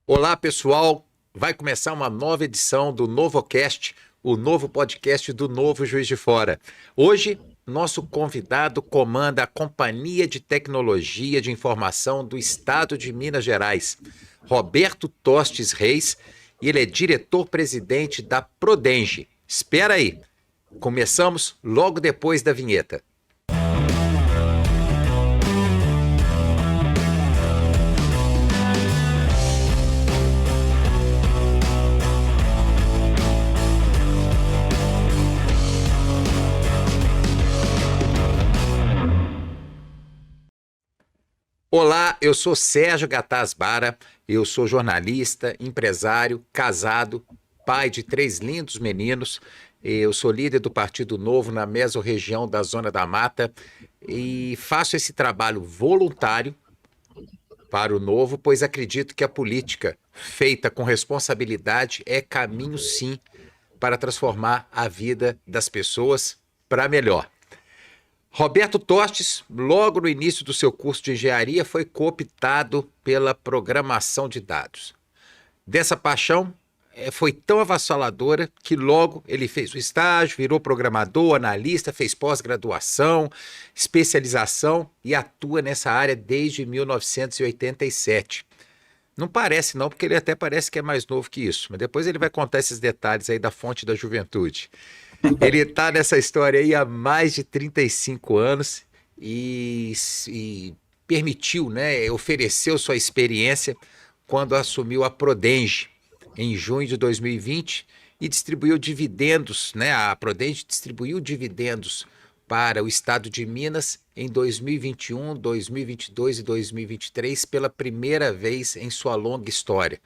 Olá, pessoal. Vai começar uma nova edição do NovoCast, o novo podcast do Novo Juiz de Fora. Hoje, nosso convidado comanda a Companhia de Tecnologia de Informação do Estado de Minas Gerais, Roberto Tostes Reis, e ele é diretor-presidente da Prodenge. Espera aí. Começamos logo depois da vinheta. Olá, eu sou Sérgio Gataz Bara, eu sou jornalista, empresário, casado, pai de 3 lindos meninos. Eu sou líder do Partido Novo na mesorregião da Zona da Mata e faço esse trabalho voluntário para o Novo, pois acredito que a política feita com responsabilidade é caminho sim para transformar a vida das pessoas para melhor. Roberto Tostes, logo no início do seu curso de engenharia, foi cooptado pela programação de dados. Dessa paixão foi tão avassaladora que logo ele fez o estágio, virou programador, analista, fez pós-graduação, especialização e atua nessa área desde 1987. Não parece não, porque ele até parece que é mais novo que isso, mas depois ele vai contar esses detalhes aí da fonte da juventude. Ele está nessa história aí há mais de 35 anos e permitiu, né, ofereceu sua experiência quando assumiu a Prodenge em junho de 2020 e distribuiu dividendos, né? A Prodenge distribuiu dividendos para o estado de Minas em 2021, 2022 e 2023 pela primeira vez em sua longa história.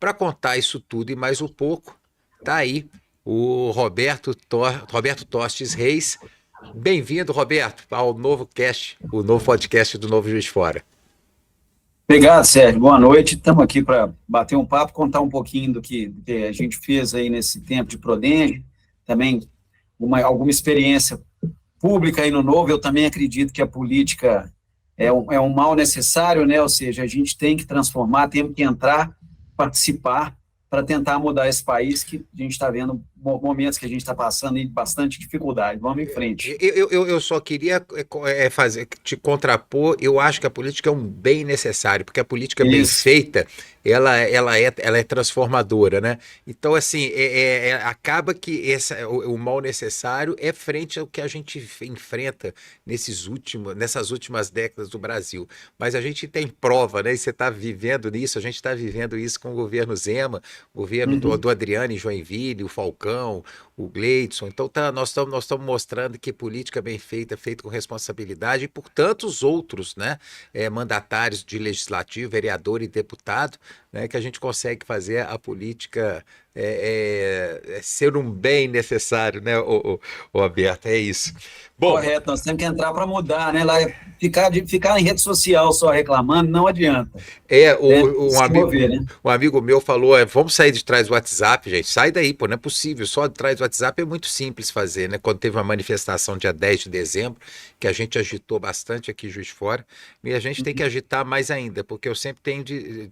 Para contar isso tudo e mais um pouco, está aí o Roberto Tostes Reis. Bem-vindo, Roberto, ao novo cast, o novo podcast do Novo Juiz de Fora. Obrigado, Sérgio. Boa noite. Estamos aqui para bater um papo, contar um pouquinho do que a gente fez aí nesse tempo de Prodenge, também alguma experiência pública aí no Novo. Eu também acredito que a política é um mal necessário, né? Ou seja, a gente tem que transformar, temos que entrar, participar, para tentar mudar esse país que a gente está vendo momentos que a gente está passando e bastante dificuldade. Vamos em frente. Eu só queria te contrapor. Eu acho que a política é um bem necessário, porque a política bem feita, ela é transformadora, né? Então, assim, acaba que o mal necessário é frente ao que a gente enfrenta nessas últimas décadas do Brasil. Mas a gente tem prova, né? E você está vivendo nisso, a gente está vivendo isso com o governo Zema, o governo do Adriano em Joinville, o Falcão, o Gleidson. Então nós estamos mostrando que política bem feita, feita com responsabilidade, e por tantos outros, né, mandatários de legislativo, vereador e deputado, né, que a gente consegue fazer a política ser um bem necessário, né, o Roberto, é isso. Bom, correto, nós temos que entrar para mudar, né? Lá, ficar em rede social só reclamando não adianta. Um amigo meu falou, vamos sair de trás do WhatsApp, gente, sai daí, pô, não é possível, só de trás do WhatsApp é muito simples fazer, né? Quando teve uma manifestação dia 10 de dezembro, que a gente agitou bastante aqui em Juiz de Fora, e a gente tem que agitar mais ainda, porque eu sempre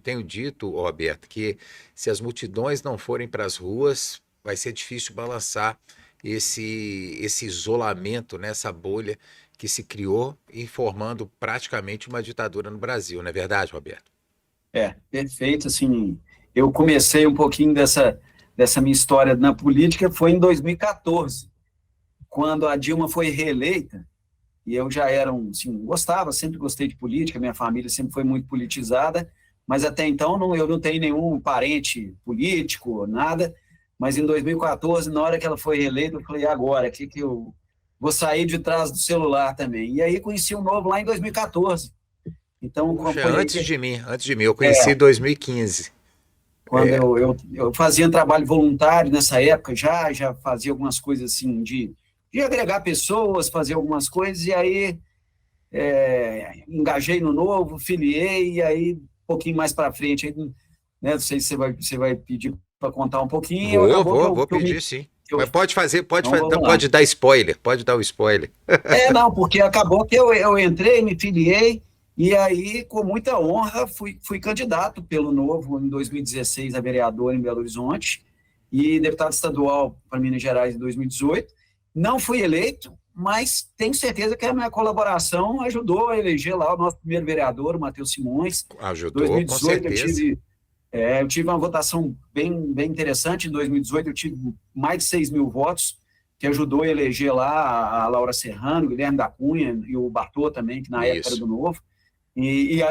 tenho dito, Roberto, que se as multidões não forem para as ruas, vai ser difícil balançar esse isolamento, né, essa bolha que se criou, formando praticamente uma ditadura no Brasil, não é verdade, Roberto? Perfeito, assim, eu comecei um pouquinho dessa minha história na política, foi em 2014, quando a Dilma foi reeleita, e eu já era sempre gostei de política, minha família sempre foi muito politizada, mas até então eu não tenho nenhum parente político, nada. Mas em 2014, na hora que ela foi reeleita, eu falei, agora, que eu vou sair de trás do celular também. E aí conheci o Novo lá em 2014. Então, antes de mim, eu conheci em 2015. Quando eu fazia um trabalho voluntário nessa época, já fazia algumas coisas assim, de agregar pessoas, fazer algumas coisas, e aí engajei no Novo, filiei, e aí um pouquinho mais para frente, aí, né, não sei se você vai pedir para contar um pouquinho. Vou pedir, sim. Mas pode dar spoiler, pode dar o spoiler. Não, porque acabou que eu entrei, me filiei, E aí, com muita honra, fui candidato pelo Novo em 2016 a vereador em Belo Horizonte e deputado estadual para Minas Gerais em 2018. Não fui eleito, mas tenho certeza que a minha colaboração ajudou a eleger lá o nosso primeiro vereador, o Matheus Simões. Em Ajudou, com 2018 certeza. eu tive uma votação bem interessante. Em 2018 eu tive mais de 6 mil votos, que ajudou a eleger lá a Laura Serrano, o Guilherme da Cunha e o Bartô também, que na época era Isso. do Novo. E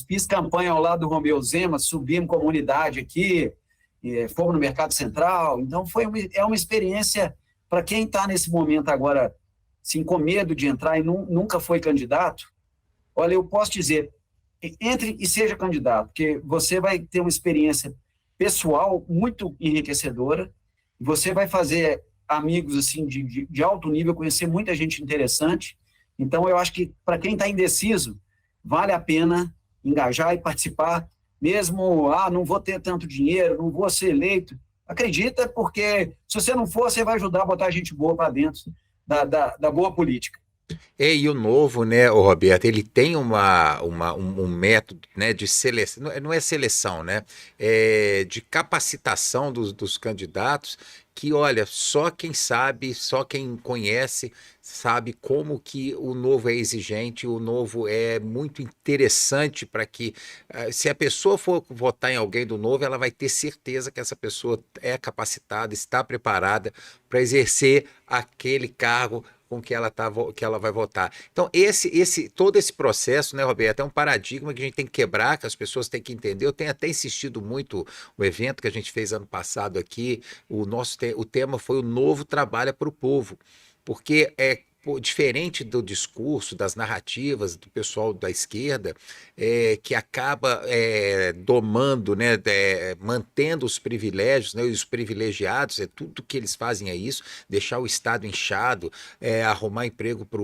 fiz campanha ao lado do Romeu Zema, subimos comunidade aqui, fomos no Mercado Central. Então, é uma experiência para quem está nesse momento agora, assim, com medo de entrar e nunca foi candidato. Olha, eu posso dizer, entre e seja candidato, porque você vai ter uma experiência pessoal muito enriquecedora, você vai fazer amigos assim de alto nível, conhecer muita gente interessante. Então, eu acho que para quem está indeciso, vale a pena engajar e participar, mesmo, não vou ter tanto dinheiro, não vou ser eleito. Acredita, porque se você não for, você vai ajudar a botar gente boa para dentro da boa política. E o Novo, né, o Roberto, ele tem um método, né, de seleção, não é seleção, né, é de capacitação dos candidatos, que, olha, só quem sabe, só quem conhece, sabe como que o Novo é exigente, o Novo é muito interessante para que, se a pessoa for votar em alguém do Novo, ela vai ter certeza que essa pessoa é capacitada, está preparada para exercer aquele cargo com que ela vai votar. Então, todo esse processo, né, Roberto, é um paradigma que a gente tem que quebrar, que as pessoas têm que entender. Eu tenho até insistido muito no evento que a gente fez ano passado aqui, o tema foi o Novo Trabalha para o Povo, porque diferente do discurso, das narrativas do pessoal da esquerda, que acaba domando, né, mantendo os privilégios, né, os privilegiados, tudo que eles fazem é isso, deixar o Estado inchado, arrumar emprego para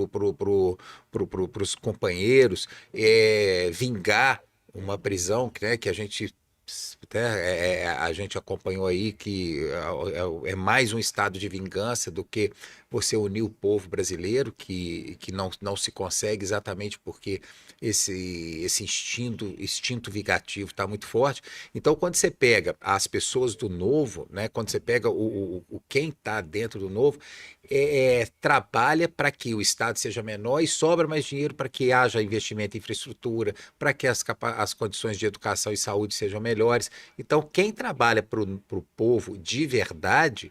os companheiros, vingar uma prisão, né, que a gente acompanhou aí, que é mais um estado de vingança do que você unir o povo brasileiro, que não se consegue exatamente porque esse instinto vingativo está muito forte. Então, quando você pega as pessoas do Novo, né, quando você pega quem está dentro do Novo, trabalha para que o Estado seja menor e sobra mais dinheiro para que haja investimento em infraestrutura, para que as condições de educação e saúde sejam melhores. Então, quem trabalha para o povo de verdade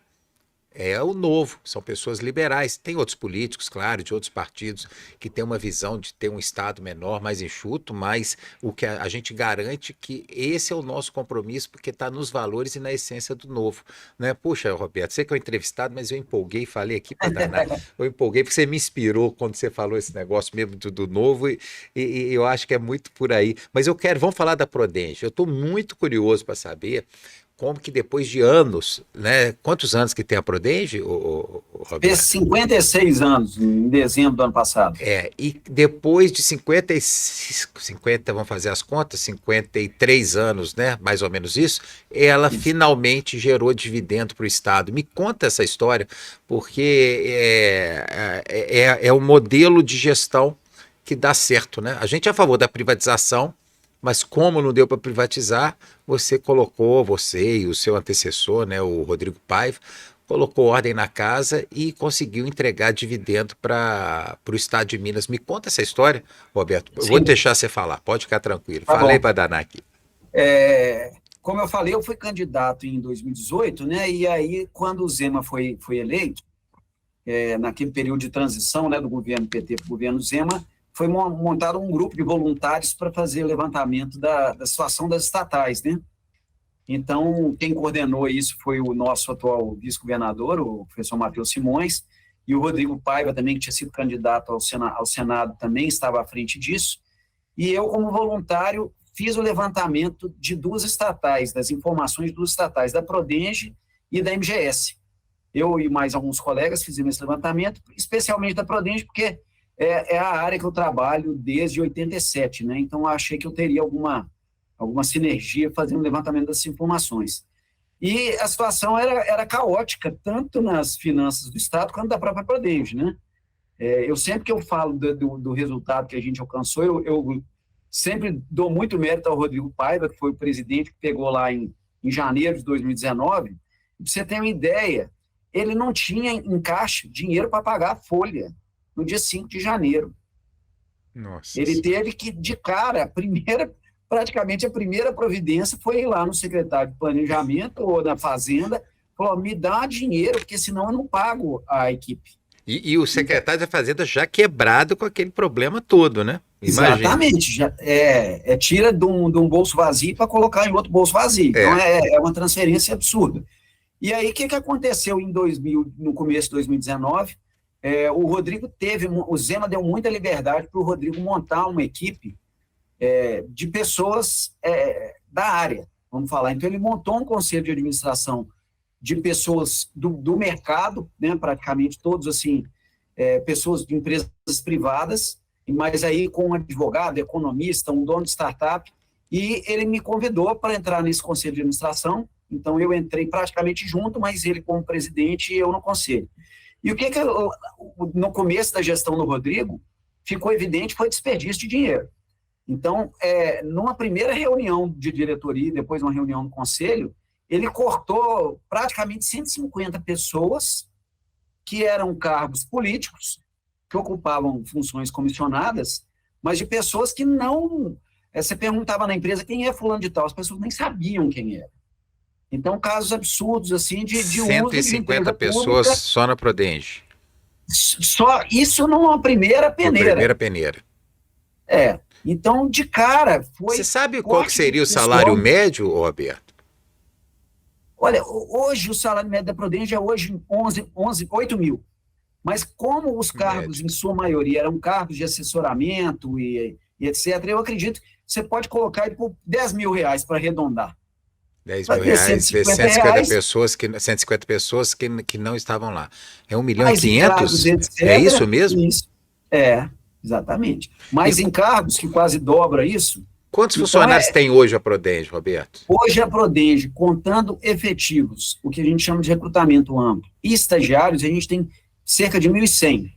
é o Novo, são pessoas liberais. Tem outros políticos, claro, de outros partidos, que têm uma visão de ter um Estado menor, mais enxuto, mas o que a gente garante que esse é o nosso compromisso, porque está nos valores e na essência do Novo. Né? Puxa, Roberto, sei que eu entrevistado, mas eu empolguei, falei aqui para danar. Eu empolguei porque você me inspirou quando você falou esse negócio mesmo do Novo, e eu acho que é muito por aí. Mas vamos falar da Prodenge. Eu estou muito curioso para saber como que depois de anos, né? Quantos anos que tem a Prodenge, Fez Roberto? 56 anos, em dezembro do ano passado. E depois de 50, vamos fazer as contas, 53 anos, né? Mais ou menos isso, ela Isso. finalmente gerou dividendo para o Estado. Me conta essa história, porque é um modelo de gestão que dá certo, né? A gente é a favor da privatização, mas como não deu para privatizar, você e o seu antecessor, né, o Rodrigo Paiva, colocou ordem na casa e conseguiu entregar dividendo para o Estado de Minas. Me conta essa história, Roberto. Eu vou Sim, deixar você falar, pode ficar tranquilo. tá Falei bom. para danar aqui. Como eu falei, eu fui candidato em 2018, né? E aí, quando o Zema foi eleito, naquele período de transição, né, do governo PT para o governo Zema, foi montado um grupo de voluntários para fazer o levantamento da situação das estatais, né? Então, quem coordenou isso foi o nosso atual vice-governador, o professor Matheus Simões, e o Rodrigo Paiva também, que tinha sido candidato ao Senado, também estava à frente disso. E eu, como voluntário, fiz o levantamento de duas estatais, das informações de duas estatais, da Prodenge e da MGS. Eu e mais alguns colegas fizemos esse levantamento, especialmente da Prodenge, porque é a área que eu trabalho desde 87, né? Então, eu achei que eu teria alguma sinergia fazendo o levantamento dessas informações. E a situação era caótica, tanto nas finanças do Estado quanto da própria Prodenge, né? Eu sempre que eu falo do resultado que a gente alcançou, eu sempre dou muito mérito ao Rodrigo Paiva, que foi o presidente que pegou lá em janeiro de 2019. Para você ter uma ideia, ele não tinha em caixa dinheiro para pagar a folha no dia 5 de janeiro. Nossa Ele Senhora. teve que, de cara, praticamente a primeira providência foi ir lá no secretário de Planejamento ou da Fazenda, falou, me dá dinheiro, porque senão eu não pago a equipe. E o secretário da Fazenda já quebrado com aquele problema todo, né? Imagina. Exatamente, tira de um bolso vazio para colocar em outro bolso vazio. Então É. é uma transferência absurda. E aí, o que aconteceu no começo de 2019? O Rodrigo o Zema deu muita liberdade para o Rodrigo montar uma equipe de pessoas da área, vamos falar. Então, ele montou um conselho de administração de pessoas do mercado, né, praticamente todos, assim, pessoas de empresas privadas, mas aí com um advogado, economista, um dono de startup, e ele me convidou para entrar nesse conselho de administração. Então, eu entrei praticamente junto, mas ele como presidente e eu no conselho. E o que no começo da gestão do Rodrigo, ficou evidente, foi desperdício de dinheiro. Então, numa primeira reunião de diretoria, depois uma reunião do conselho, ele cortou praticamente 150 pessoas que eram cargos políticos, que ocupavam funções comissionadas, mas de pessoas que não... Você perguntava na empresa quem é fulano de tal, as pessoas nem sabiam quem era. Então, casos absurdos, assim, de uso de 150 empresa pessoas pública. só na Prodenge. Só isso numa primeira Na peneira. primeira peneira. Então, de cara, foi Você sabe qual que corte de seria o salário função. médio, Roberto? Olha, hoje o salário médio da Prodenge é hoje 8 mil. Mas como os cargos, Médio. em sua maioria, eram cargos de assessoramento e etc., eu acredito que você pode colocar aí por 10 mil reais para arredondar. 10 Vai mil ter reais vezes 150 reais, 150 pessoas que não estavam lá. É 1 milhão e mais encargos, 500? É isso etc. mesmo? Isso. Exatamente. E Mais encargos, que quase dobra isso. quantos Então, funcionários tem hoje a Prodenge, Roberto? hoje a Prodenge, contando efetivos, o que a gente chama de recrutamento amplo, e estagiários, a gente tem cerca de 1.100.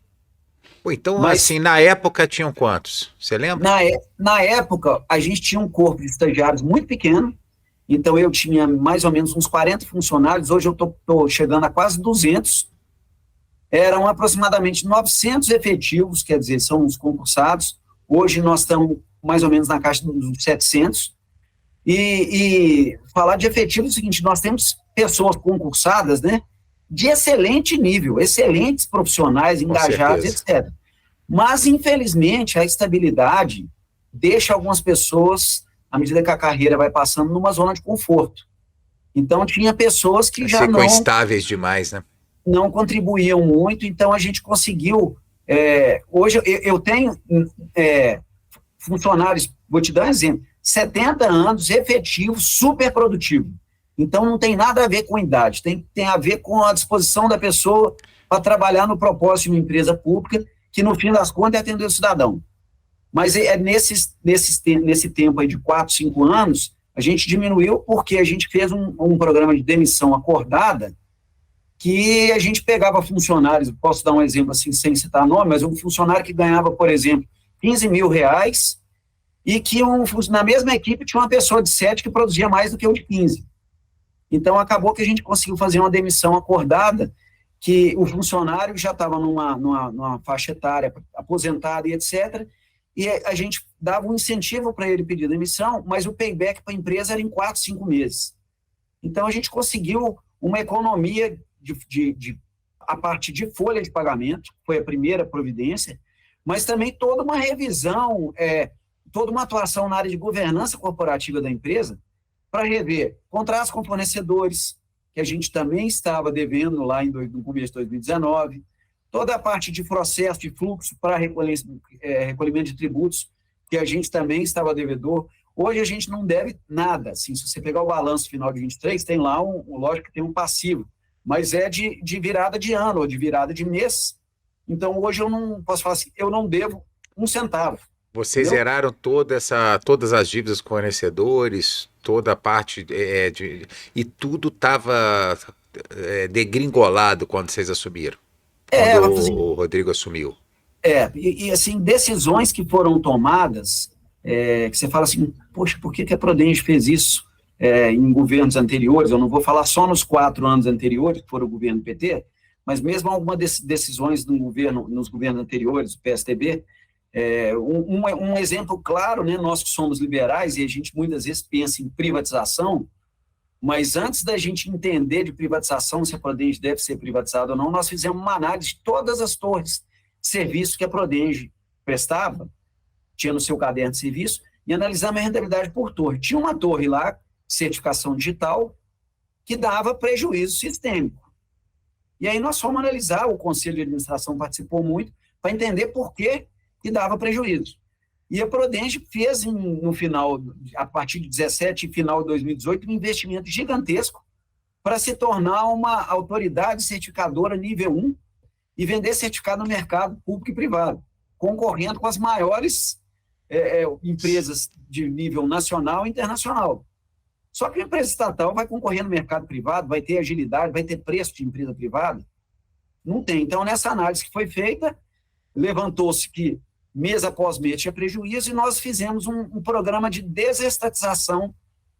Pô, então, Mas, assim, na época tinham quantos? Você lembra? na época, a gente tinha um corpo de estagiários muito pequeno, então eu tinha mais ou menos uns 40 funcionários, hoje eu estou chegando a quase 200. Eram aproximadamente 900 efetivos, quer dizer, são os concursados. Hoje nós estamos mais ou menos na caixa dos 700. E falar de efetivo é o seguinte, nós temos pessoas concursadas, né, de excelente nível, excelentes profissionais, engajados, etc. Mas, infelizmente, a estabilidade deixa algumas pessoas, à medida que a carreira vai passando, numa zona de conforto. Então, tinha pessoas que já Ficam estáveis demais, né? não contribuíam muito, então a gente conseguiu. Hoje eu tenho funcionários, vou te dar um exemplo, 70 anos, efetivo, super produtivo. Então não tem nada a ver com idade, tem a ver com a disposição da pessoa para trabalhar no propósito de uma empresa pública, que no fim das contas é atender o cidadão. Mas nesse tempo aí de 4, 5 anos, a gente diminuiu porque a gente fez um programa de demissão acordada, que a gente pegava funcionários, posso dar um exemplo assim, sem citar nome, mas um funcionário que ganhava, por exemplo, 15 mil reais, e que na mesma equipe tinha uma pessoa de 7 que produzia mais do que o de 15. Então, acabou que a gente conseguiu fazer uma demissão acordada, que o funcionário já estava numa faixa etária aposentada e etc., e a gente dava um incentivo para ele pedir demissão, mas o payback para a empresa era em 4, 5 meses. Então, a gente conseguiu uma economia a partir de folha de pagamento, foi a primeira providência, mas também toda uma revisão, toda uma atuação na área de governança corporativa da empresa, para rever contratos com fornecedores, que a gente também estava devendo lá no começo de 2019, toda a parte de processo de fluxo para recolhimento de tributos, que a gente também estava devedor. Hoje a gente não deve nada. Assim, se você pegar o balanço final de 23, tem lá, lógico que tem um passivo, mas é de virada de ano ou de virada de mês. Então, hoje eu não posso falar assim, eu não devo um centavo. Vocês Entendeu? zeraram todas as dívidas com fornecedores, toda a parte e tudo estava degringolado quando vocês assumiram, quando Assim, o Rodrigo assumiu. assim, decisões que foram tomadas que você fala assim, poxa, por que a Prodenge fez isso em governos anteriores? Eu não vou falar só nos 4 anos anteriores, que foram o governo PT, mas mesmo algumas decisões nos governos anteriores, o PSDB. Um exemplo claro, né, nós que somos liberais, e a gente muitas vezes pensa em privatização, mas antes da gente entender de privatização, se a Prodenge deve ser privatizada ou não, nós fizemos uma análise de todas as torres de serviço que a Prodenge prestava, tinha no seu caderno de serviço, e analisamos a rentabilidade por torre. Tinha uma torre lá, certificação digital, que dava prejuízo sistêmico. E aí nós fomos analisar, o Conselho de Administração participou muito, para entender por que dava prejuízo. E a Prodenge fez, no final, a partir de 2017 e final de 2018, um investimento gigantesco para se tornar uma autoridade certificadora nível 1 e vender certificado no mercado público e privado, concorrendo com as maiores empresas de nível nacional e internacional. Só que a empresa estatal vai concorrer no mercado privado, vai ter agilidade, vai ter preço de empresa privada? Não tem. Então, nessa análise que foi feita, levantou-se que mês após mês tinha prejuízo e nós fizemos um programa de desestatização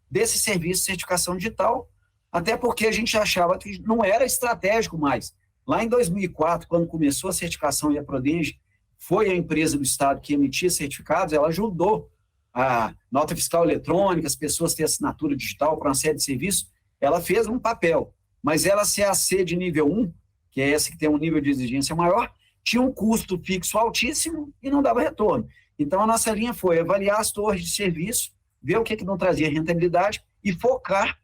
desse serviço de certificação digital, até porque a gente achava que não era estratégico mais. Lá em 2004, quando começou a certificação e a Prodenge foi a empresa do Estado que emitia certificados, ela ajudou a nota fiscal eletrônica, as pessoas têm assinatura digital para uma série de serviços, ela fez um papel, mas ela CAC de nível 1, que é essa que tem um nível de exigência maior, tinha um custo fixo altíssimo e não dava retorno. Então, a nossa linha foi avaliar as torres de serviço, ver o que não trazia rentabilidade e focar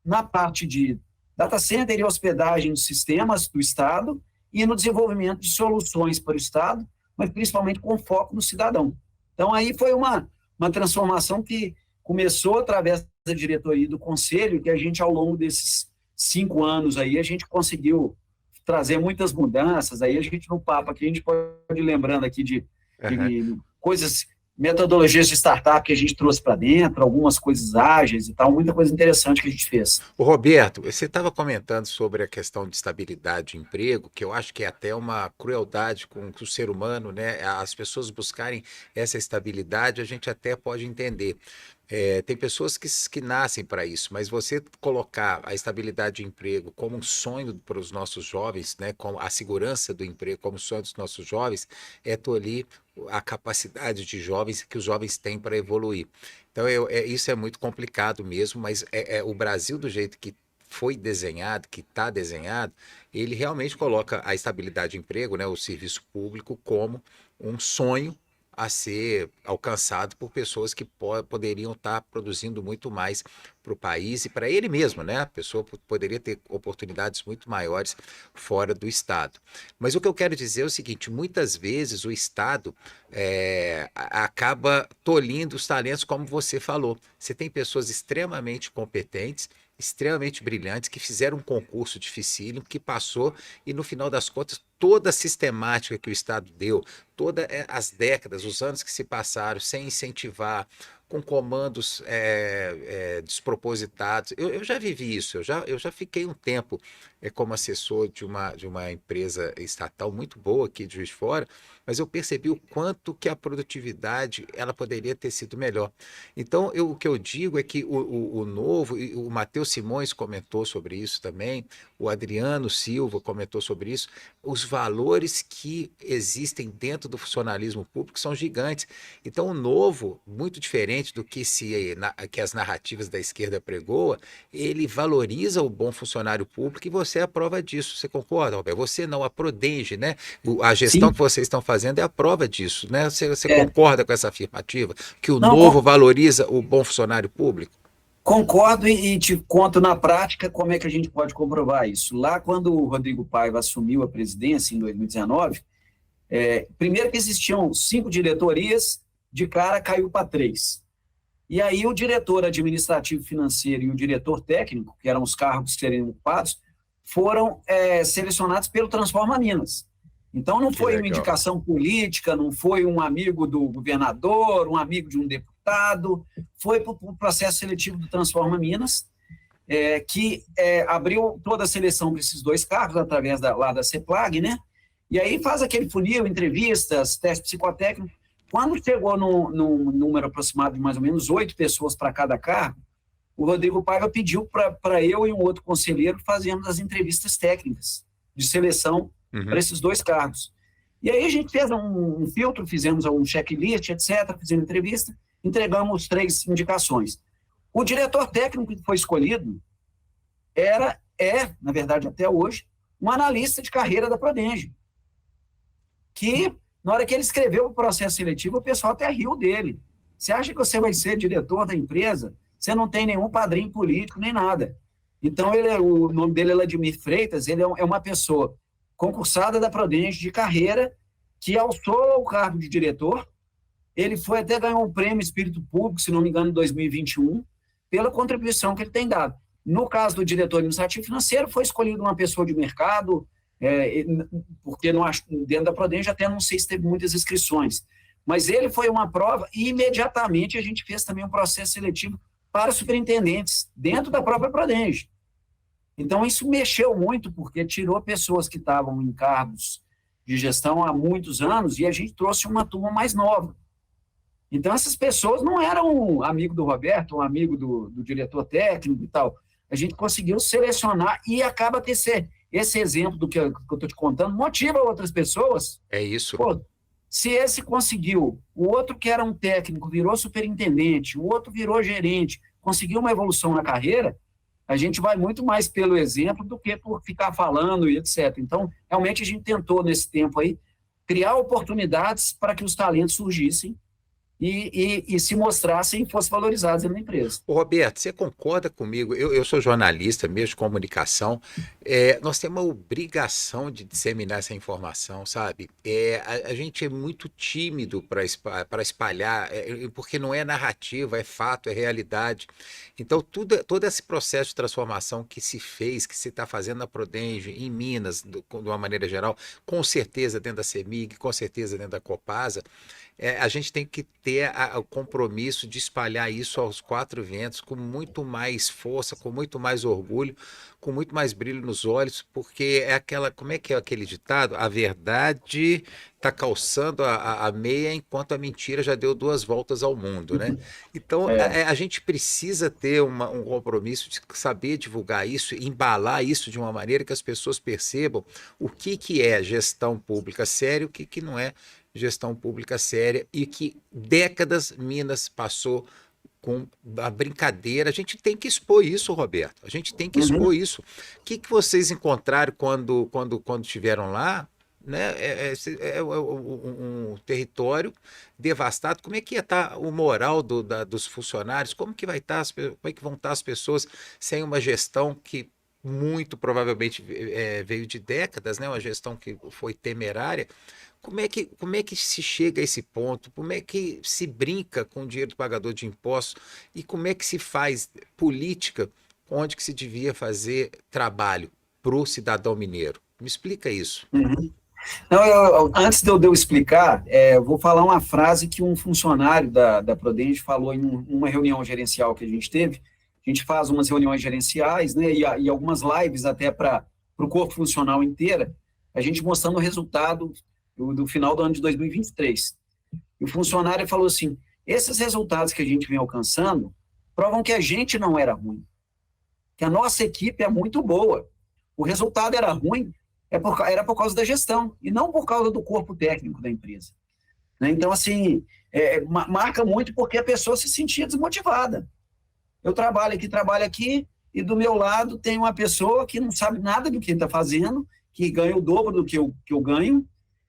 na parte de data center e hospedagem de sistemas do Estado e no desenvolvimento de soluções para o Estado, mas principalmente com foco no cidadão. Então, aí foi uma transformação que começou através da diretoria e do conselho, que a gente, ao longo desses 5 anos aí, a gente conseguiu trazer muitas mudanças. Aí a gente, no papo aqui, a gente pode ir lembrando aqui de coisas, metodologias de startup que a gente trouxe para dentro, algumas coisas ágeis e tal, muita coisa interessante que a gente fez. O Roberto, você estava comentando sobre a questão de estabilidade de emprego, que eu acho que é até uma crueldade com o ser humano, né? As pessoas buscarem essa estabilidade, a gente até pode entender. Tem pessoas que nascem para isso, mas você colocar a estabilidade de emprego como um sonho para os nossos jovens, né, como a segurança do emprego como sonho dos nossos jovens, é tolir a capacidade de jovens que os jovens têm para evoluir. Então, isso é muito complicado mesmo, mas o Brasil, do jeito que foi desenhado, que está desenhado, ele realmente coloca a estabilidade de emprego, né, o serviço público, como um sonho a ser alcançado por pessoas que poderiam estar produzindo muito mais para o país e para ele mesmo, né? A pessoa poderia ter oportunidades muito maiores fora do Estado. Mas o que eu quero dizer é o seguinte, muitas vezes o Estado acaba tolhindo os talentos, como você falou. Você tem pessoas extremamente competentes, extremamente brilhantes, que fizeram um concurso dificílimo, que passou e, no final das contas, toda a sistemática que o Estado deu, todas as décadas, os anos que se passaram sem incentivar, com comandos despropositados. Eu já vivi isso, eu já fiquei um tempo como assessor de uma empresa estatal muito boa aqui de Juiz de Fora, mas eu percebi o quanto que a produtividade ela poderia ter sido melhor. Então, o que eu digo é que o novo, o Matheus Simões comentou sobre isso também, o Adriano Silva comentou sobre isso, os valores que existem dentro do funcionalismo público são gigantes. Então, o novo, muito diferente do que as narrativas da esquerda pregoam, ele valoriza o bom funcionário público e você é a prova disso. Você concorda, Roberto? Você não, a Prodenge, né? A gestão que vocês estão fazendo é a prova disso, né? Você concorda com essa afirmativa? Que o novo valoriza o bom funcionário público? Concordo e te conto na prática como é que a gente pode comprovar isso. Lá, quando o Rodrigo Paiva assumiu a presidência, em 2019, primeiro que existiam 5 diretorias, de cara caiu para 3. E aí o diretor administrativo financeiro e o diretor técnico, que eram os cargos que seriam ocupados, foram selecionados pelo Transforma Minas. Então não foi uma indicação política, não foi um amigo do governador, um amigo de um deputado, foi para o processo seletivo do Transforma Minas, que abriu toda a seleção para esses 2 cargos, através lá da CEPLAG, né? E aí faz aquele funil, entrevistas, teste psicotécnico. Quando chegou num número aproximado de mais ou menos 8 pessoas para cada cargo, o Rodrigo Paiva pediu para eu e um outro conselheiro fazermos as entrevistas técnicas de seleção para esses 2 cargos. E aí a gente fez um filtro, fizemos um checklist, etc., fizemos entrevista, entregamos 3 indicações. O diretor técnico que foi escolhido na verdade, até hoje, um analista de carreira da Prodenge, que, na hora que ele escreveu o processo seletivo, o pessoal até riu dele. Você acha que você vai ser diretor da empresa? Você não tem nenhum padrinho político, nem nada. Então, o nome dele é Vladimir Freitas, ele é uma pessoa concursada da Prodenge de carreira, que alçou o cargo de diretor. Ele até ganhou um prêmio Espírito Público, se não me engano, em 2021, pela contribuição que ele tem dado. No caso do diretor administrativo financeiro, foi escolhido uma pessoa de mercado, porque dentro da Prodenge até não sei se teve muitas inscrições, mas ele foi uma prova e imediatamente a gente fez também um processo seletivo para superintendentes dentro da própria Prodenge. Então isso mexeu muito, porque tirou pessoas que estavam em cargos de gestão há muitos anos e a gente trouxe uma turma mais nova. Então essas pessoas não eram um amigo do Roberto, um amigo do diretor técnico e tal. A gente conseguiu selecionar e acaba ter esse exemplo do que eu estou te contando, motiva outras pessoas. É isso. Pô, se esse conseguiu, o outro que era um técnico virou superintendente, o outro virou gerente, conseguiu uma evolução na carreira, a gente vai muito mais pelo exemplo do que por ficar falando e etc. Então, realmente a gente tentou, nesse tempo aí, criar oportunidades para que os talentos surgissem e se mostrassem e fossem valorizados na empresa. Ô, Roberto, você concorda comigo? Eu sou jornalista mesmo de comunicação. Nós temos uma obrigação de disseminar essa informação, sabe? A gente é muito tímido para espalhar, porque não é narrativa, é fato, é realidade. Então, todo esse processo de transformação que se fez, que se está fazendo na Prodenge, em Minas, de uma maneira geral, com certeza dentro da CEMIG, com certeza dentro da Copasa, a gente tem que ter o compromisso de espalhar isso aos 4 ventos com muito mais força, com muito mais orgulho, com muito mais brilho nos olhos, porque como é que é aquele ditado? A verdade está calçando a meia enquanto a mentira já deu 2 voltas ao mundo, né? Então, a gente precisa ter um compromisso de saber divulgar isso, embalar isso de uma maneira que as pessoas percebam o que é gestão pública séria, o que não é gestão pública séria, e que décadas Minas passou com a brincadeira. A gente tem que expor isso, Roberto. A gente tem que expor isso. O que vocês encontraram quando estiveram lá? Né? Um território devastado. Como é que ia estar o moral dos funcionários? Como que vão estar as pessoas sem uma gestão que muito provavelmente veio de décadas, né? Uma gestão que foi temerária? Como é que se chega a esse ponto? Como é que se brinca com o dinheiro do pagador de impostos? E como é que se faz política onde que se devia fazer trabalho para o cidadão mineiro? Me explica isso. Não, antes de eu explicar, eu vou falar uma frase que um funcionário da Prodenge falou em uma reunião gerencial que a gente teve. A gente faz umas reuniões gerenciais, né, e algumas lives até para o corpo funcional inteira, a gente mostrando o resultado do final do ano de 2023. E o funcionário falou assim, esses resultados que a gente vem alcançando provam que a gente não era ruim, que a nossa equipe é muito boa. O resultado era ruim, era por causa da gestão, e não por causa do corpo técnico da empresa. Né? Então, assim, marca muito porque a pessoa se sentia desmotivada. Eu trabalho aqui, e do meu lado tem uma pessoa que não sabe nada do que está fazendo, que ganha o dobro do que eu ganho,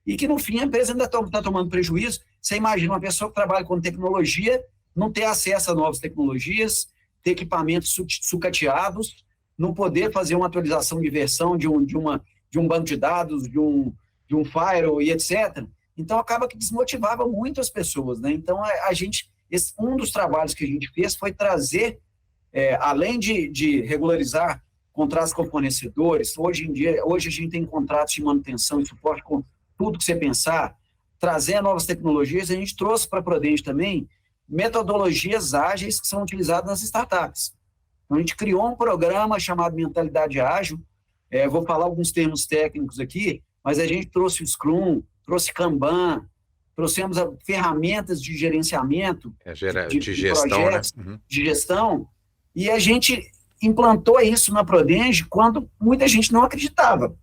e que, no fim, a empresa ainda está tomando prejuízo. Você imagina uma pessoa que trabalha com tecnologia, não ter acesso a novas tecnologias, ter equipamentos sucateados, não poder fazer uma atualização de versão de um banco de dados, de um firewall e etc. Então, acaba que desmotivava muito as pessoas. Né? Então, um dos trabalhos que a gente fez foi trazer, além de regularizar contratos com fornecedores, hoje a gente tem contratos de manutenção e suporte com tudo que você pensar, trazer novas tecnologias. A gente trouxe para a Prodenge também metodologias ágeis que são utilizadas nas startups. Então, a gente criou um programa chamado Mentalidade Ágil. Vou falar alguns termos técnicos aqui, mas a gente trouxe o Scrum, trouxe Kanban, trouxemos ferramentas de gerenciamento, de gestão, projetos, né? Uhum. de gestão, e a gente implantou isso na Prodenge quando muita gente não acreditava.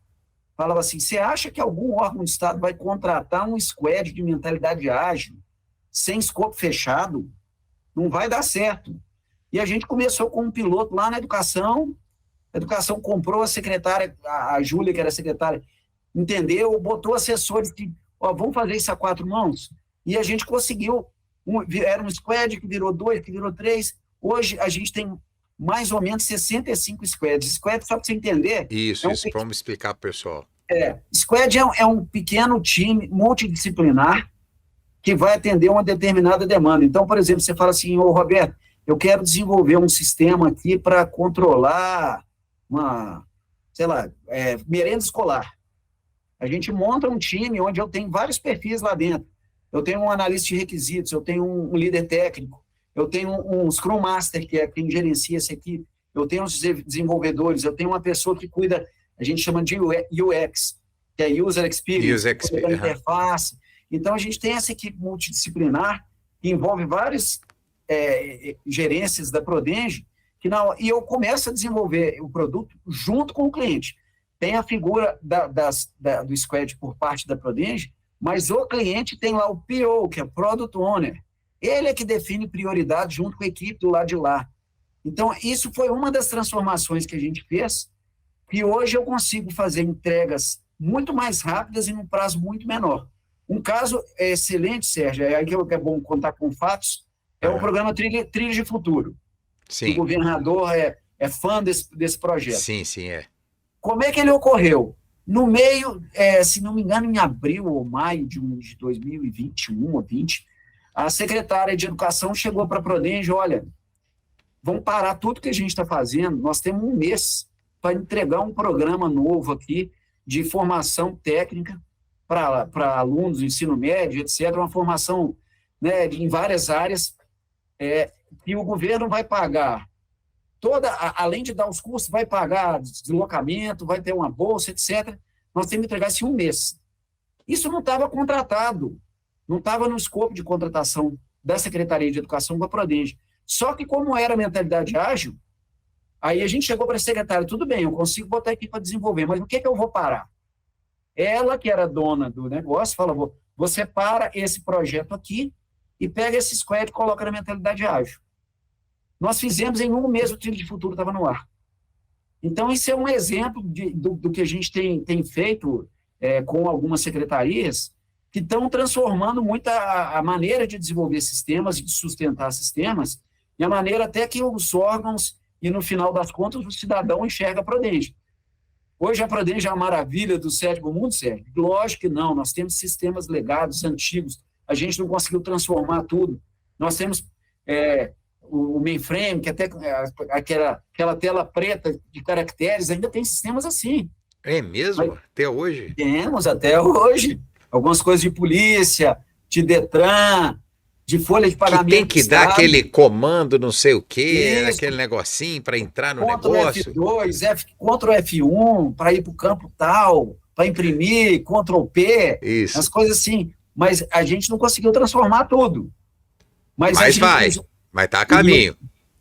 Falava assim, você acha que algum órgão do Estado vai contratar um squad de mentalidade ágil, sem escopo fechado? Não vai dar certo. E a gente começou com um piloto lá na educação, a educação comprou a secretária, a Júlia, que era secretária, entendeu, botou assessores que, vamos fazer isso a 4 mãos? E a gente conseguiu, era um squad que virou 2, que virou 3, hoje a gente tem mais ou menos 65 squads. Squad, só para você entender... Isso, vamos explicar para o pessoal. Squad é um pequeno time multidisciplinar que vai atender uma determinada demanda. Então, por exemplo, você fala assim, Roberto, eu quero desenvolver um sistema aqui para controlar merenda escolar. A gente monta um time onde eu tenho vários perfis lá dentro. Eu tenho um analista de requisitos, eu tenho um líder técnico, eu tenho um Scrum Master, que é quem gerencia essa equipe, eu tenho os desenvolvedores, eu tenho uma pessoa que cuida, a gente chama de UX, que é User Experience, da interface. Então, a gente tem essa equipe multidisciplinar, que envolve várias gerências da Prodenge, e eu começo a desenvolver o produto junto com o cliente. Tem a figura do squad por parte da Prodenge, mas o cliente tem lá o PO, que é Product Owner. Ele é que define prioridade junto com a equipe do lado de lá. Então, isso foi uma das transformações que a gente fez, que hoje eu consigo fazer entregas muito mais rápidas e num prazo muito menor. Um caso excelente, Sérgio, aí que é bom contar com fatos, é o programa Trilha de Futuro. Sim. O governador é fã desse projeto. Sim, Como é que ele ocorreu? No meio, se não me engano, em abril ou maio de 2021 ou 20, a secretária de Educação chegou para a Prodenge, olha, vamos parar tudo que a gente está fazendo, nós temos um mês para entregar um programa novo aqui de formação técnica para alunos do ensino médio, etc., uma formação, né, em várias áreas, que o governo vai pagar além de dar os custos, vai pagar deslocamento, vai ter uma bolsa, etc. Nós temos que entregar isso em um mês. Isso não estava contratado, não estava no escopo de contratação da Secretaria de Educação com a Prodenge. Só que, como era a mentalidade ágil, aí a gente chegou para a secretária, tudo bem, eu consigo botar aqui para desenvolver, mas o que eu vou parar? Ela, que era dona do negócio, falou, você para esse projeto aqui e pega esse squad e coloca na mentalidade ágil. Nós fizemos em um mês, o Trilha de Futuro estava no ar. Então, isso é um exemplo do que a gente tem feito com algumas secretarias que estão transformando muito a maneira de desenvolver sistemas e de sustentar sistemas, e a maneira até que os órgãos, e no final das contas, o cidadão enxerga a Prodenge. Hoje a Prodenge é a maravilha do sétimo mundo, Sérgio? Lógico que não, nós temos sistemas legados, antigos, a gente não conseguiu transformar tudo. Nós temos o mainframe, que até aquela tela preta de caracteres, ainda tem sistemas assim. É mesmo? Mas, até hoje? Temos, até hoje. Algumas coisas de polícia, de Detran, de folha de pagamento. Que tem que dar aquele comando, não sei o quê, aquele negocinho para entrar no negócio. F2, Ctrl F1, para ir para o campo tal, para imprimir, Ctrl P, isso. As coisas assim. Mas a gente não conseguiu transformar tudo. Mas vai estar a caminho.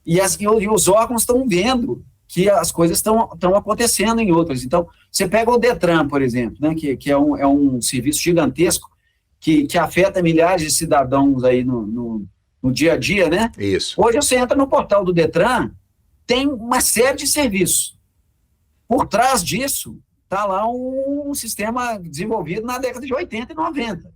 E os órgãos estão vendo que as coisas estão acontecendo em outras. Então, você pega o Detran, por exemplo, né, que é um serviço gigantesco que afeta milhares de cidadãos aí no dia a dia, né? Isso. Hoje você entra no portal do Detran, tem uma série de serviços. Por trás disso, está lá um sistema desenvolvido na década de 80 e 90.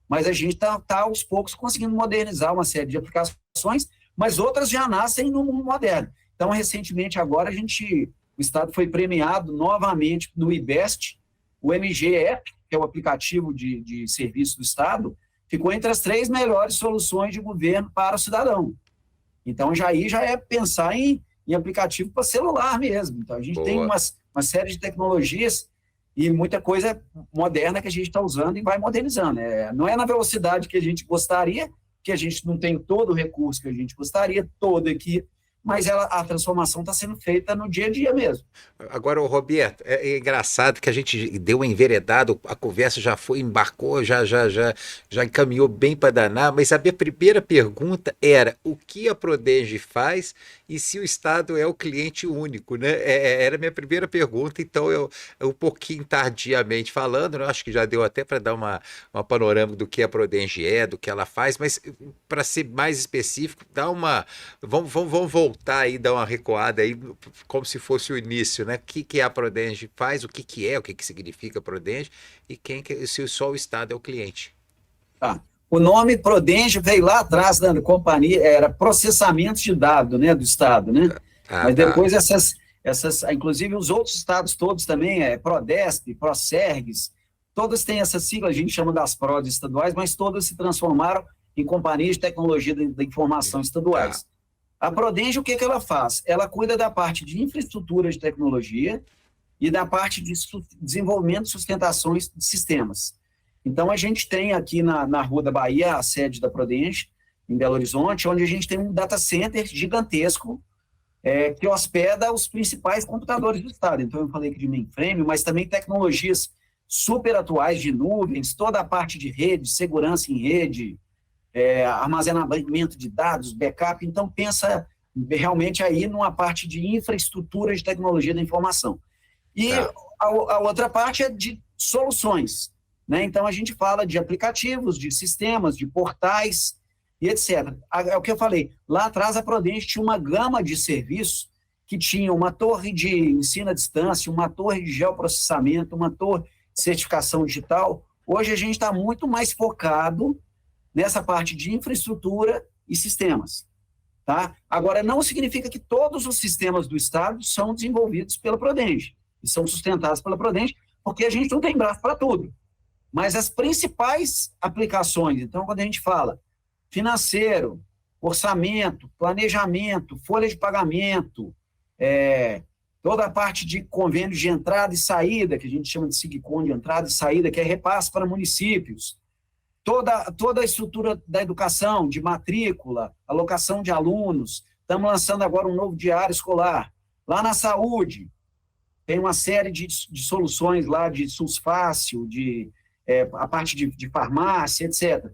Mas a gente está aos poucos conseguindo modernizar uma série de aplicações, mas outras já nascem no mundo moderno. Então, recentemente, agora, o Estado foi premiado novamente no IBEST, o MG App, que é o aplicativo de serviço do Estado, ficou entre as 3 melhores soluções de governo para o cidadão. Então, já é pensar em aplicativo para celular mesmo. Então, a gente tem uma série de tecnologias e muita coisa moderna que a gente está usando e vai modernizando. Não é na velocidade que a gente gostaria, que a gente não tem todo o recurso que a gente gostaria, todo aqui, mas a transformação está sendo feita no dia a dia mesmo. Agora, ô Roberto, é engraçado que a gente deu uma enveredada, a conversa já foi, embarcou, já encaminhou bem para danar, mas a minha primeira pergunta era o que a Prodenge faz e se o Estado é o cliente único, né? Era a minha primeira pergunta, então um pouquinho tardiamente falando, né? Acho que já deu até para dar uma panorama do que a Prodenge é, do que ela faz, mas para ser mais específico, vamos voltar aí, dar uma recuada aí, como se fosse o início, né? O que a Prodenge faz, o que significa a Prodenge e se só o Estado é o cliente. Tá. O nome Prodenge veio lá atrás da companhia, era processamento de dados, né, do Estado, né? Mas depois inclusive os outros estados todos também, Prodesp, Procergs, todas têm essa sigla, a gente chama das PRODs estaduais, mas todas se transformaram em companhias de tecnologia da informação estaduais. A Prodenge, o que ela faz? Ela cuida da parte de infraestrutura de tecnologia e da parte de desenvolvimento e sustentação de sistemas. Então, a gente tem aqui na Rua da Bahia a sede da Prodenge, em Belo Horizonte, onde a gente tem um data center gigantesco que hospeda os principais computadores do Estado. Então, eu falei aqui de mainframe, mas também tecnologias super atuais de nuvens, toda a parte de rede, segurança em rede, armazenamento de dados, backup. Então, pensa realmente aí numa parte de infraestrutura de tecnologia da informação. E a outra parte é de soluções, né? Então, a gente fala de aplicativos, de sistemas, de portais e etc. É o que eu falei. Lá atrás, a Prodenge tinha uma gama de serviços que tinha uma torre de ensino à distância, uma torre de geoprocessamento, uma torre de certificação digital. Hoje, a gente está muito mais focado nessa parte de infraestrutura e sistemas. Tá? Agora, não significa que todos os sistemas do Estado são desenvolvidos pela Prodenge e são sustentados pela Prodenge, porque a gente não tem braço para tudo. Mas as principais aplicações, então, quando a gente fala financeiro, orçamento, planejamento, folha de pagamento, toda a parte de convênios de entrada e saída, que a gente chama de SIGCOM de entrada e saída, que é repasse para municípios, toda a estrutura da educação, de matrícula, alocação de alunos. Estamos lançando agora um novo diário escolar. Lá na saúde, tem uma série de soluções lá de SUS Fácil, a parte de farmácia, etc.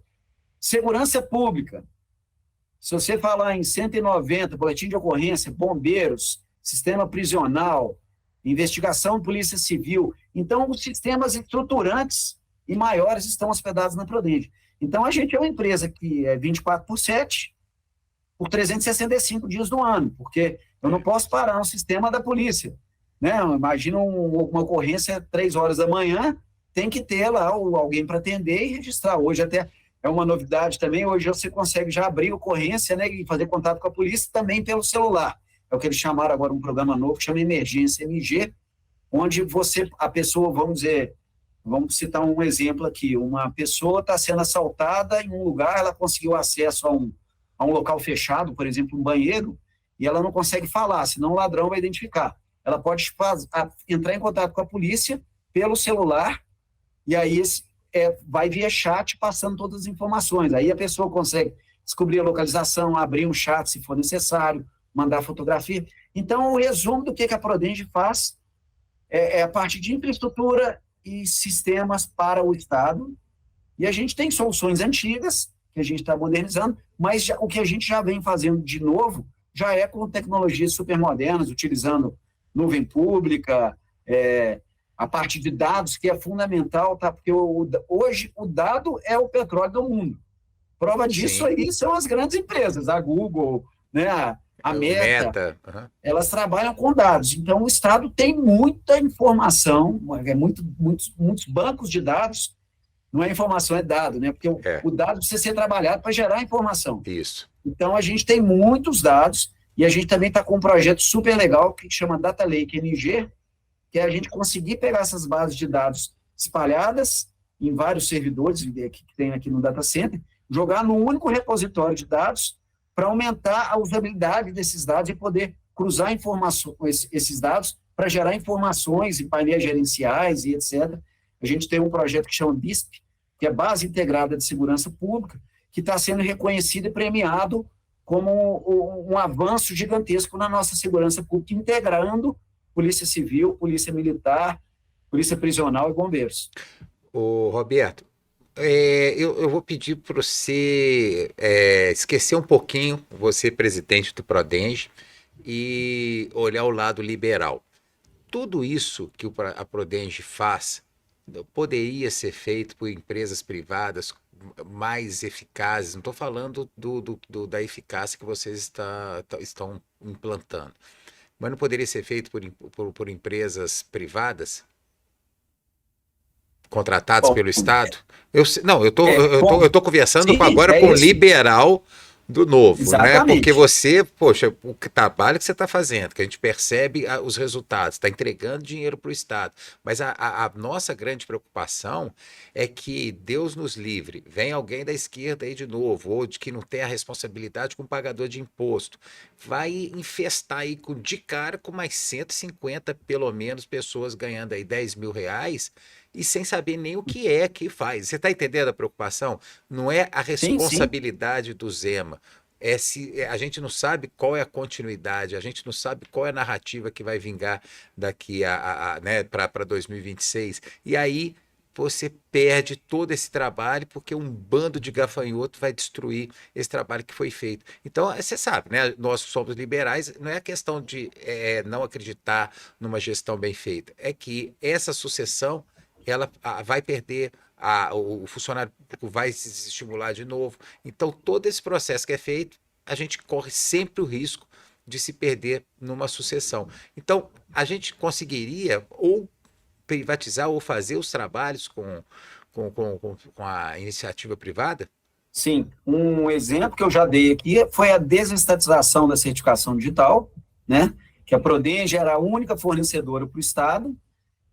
Segurança pública. Se você falar em 190, boletim de ocorrência, bombeiros, sistema prisional, investigação de polícia civil. Então, os sistemas estruturantes e maiores estão hospedados na Prodenge. Então, a gente é uma empresa que é 24/7, por 365 dias do ano, porque eu não posso parar um sistema da polícia. Né? Imagina uma ocorrência 3 horas da manhã, tem que ter lá alguém para atender e registrar. Hoje até é uma novidade também, hoje você consegue já abrir ocorrência, né, e fazer contato com a polícia também pelo celular. É o que eles chamaram agora um programa novo que chama Emergência MG, onde a pessoa, vamos citar um exemplo aqui, uma pessoa está sendo assaltada em um lugar, ela conseguiu acesso a um local fechado, por exemplo, um banheiro, e ela não consegue falar, senão o ladrão vai identificar. Ela pode entrar em contato com a polícia pelo celular, e aí vai via chat passando todas as informações. Aí a pessoa consegue descobrir a localização, abrir um chat se for necessário, mandar fotografia. Então, o resumo do que a Prodenge faz é a parte de infraestrutura e sistemas para o Estado. E a gente tem soluções antigas, que a gente está modernizando, mas o que a gente já vem fazendo de novo já é com tecnologias super modernas, utilizando nuvem pública, a parte de dados, que é fundamental, tá? Porque hoje o dado é o petróleo do mundo. Prova disso aí são as grandes empresas, a Google, né, a Meta, elas trabalham com dados. Então, o Estado tem muita informação, muitos bancos de dados, não é informação, é dado, né? Porque o dado precisa ser trabalhado para gerar informação. Isso. Então, a gente tem muitos dados, e a gente também está com um projeto super legal que chama Data Lake MG, que é a gente conseguir pegar essas bases de dados espalhadas em vários servidores que tem aqui no data center, jogar num único repositório de dados para aumentar a usabilidade desses dados e poder cruzar esses dados para gerar informações em painéis gerenciais e etc. A gente tem um projeto que chama BISP, que é Base Integrada de Segurança Pública, que está sendo reconhecido e premiado como um avanço gigantesco na nossa segurança pública, integrando Polícia Civil, Polícia Militar, Polícia Prisional e Bombeiros. Ô, Roberto, eu vou pedir para você esquecer um pouquinho, você presidente do Prodenge, e olhar o lado liberal. Tudo isso que a Prodenge faz poderia ser feito por empresas privadas mais eficazes. Não estou falando da eficácia que vocês estão implantando, mas não poderia ser feito por empresas privadas contratadas Bom, pelo Estado? Não, bom, eu tô conversando sim, agora é com o isso. liberal do novo, né? Porque Exatamente. você, poxa, o trabalho que você está fazendo, que a gente percebe os resultados, está entregando dinheiro para o Estado. Mas a nossa grande preocupação é que Deus nos livre, vem alguém da esquerda aí de novo, ou de que não tem a responsabilidade com o pagador de imposto, vai infestar aí de cara com mais 150, pelo menos, pessoas ganhando aí R$ 10.000 e sem saber nem o que é que faz. Você está entendendo a preocupação? Não é a Sim, sim. responsabilidade do Zema. A gente não sabe qual é a continuidade, a gente não sabe qual é a narrativa que vai vingar daqui né, para 2026. E aí você perde todo esse trabalho porque um bando de gafanhoto vai destruir esse trabalho que foi feito. Então, você sabe, né? Nós somos liberais, não é questão de não acreditar numa gestão bem feita, é que essa sucessão ela vai perder, o funcionário público vai se estimular de novo. Então, todo esse processo que é feito, a gente corre sempre o risco de se perder numa sucessão. Então, a gente conseguiria ou privatizar ou fazer os trabalhos com a iniciativa privada? Sim, um exemplo que eu já dei aqui foi a desestatização da certificação digital, né? Que a Prodenge era a única fornecedora para o Estado,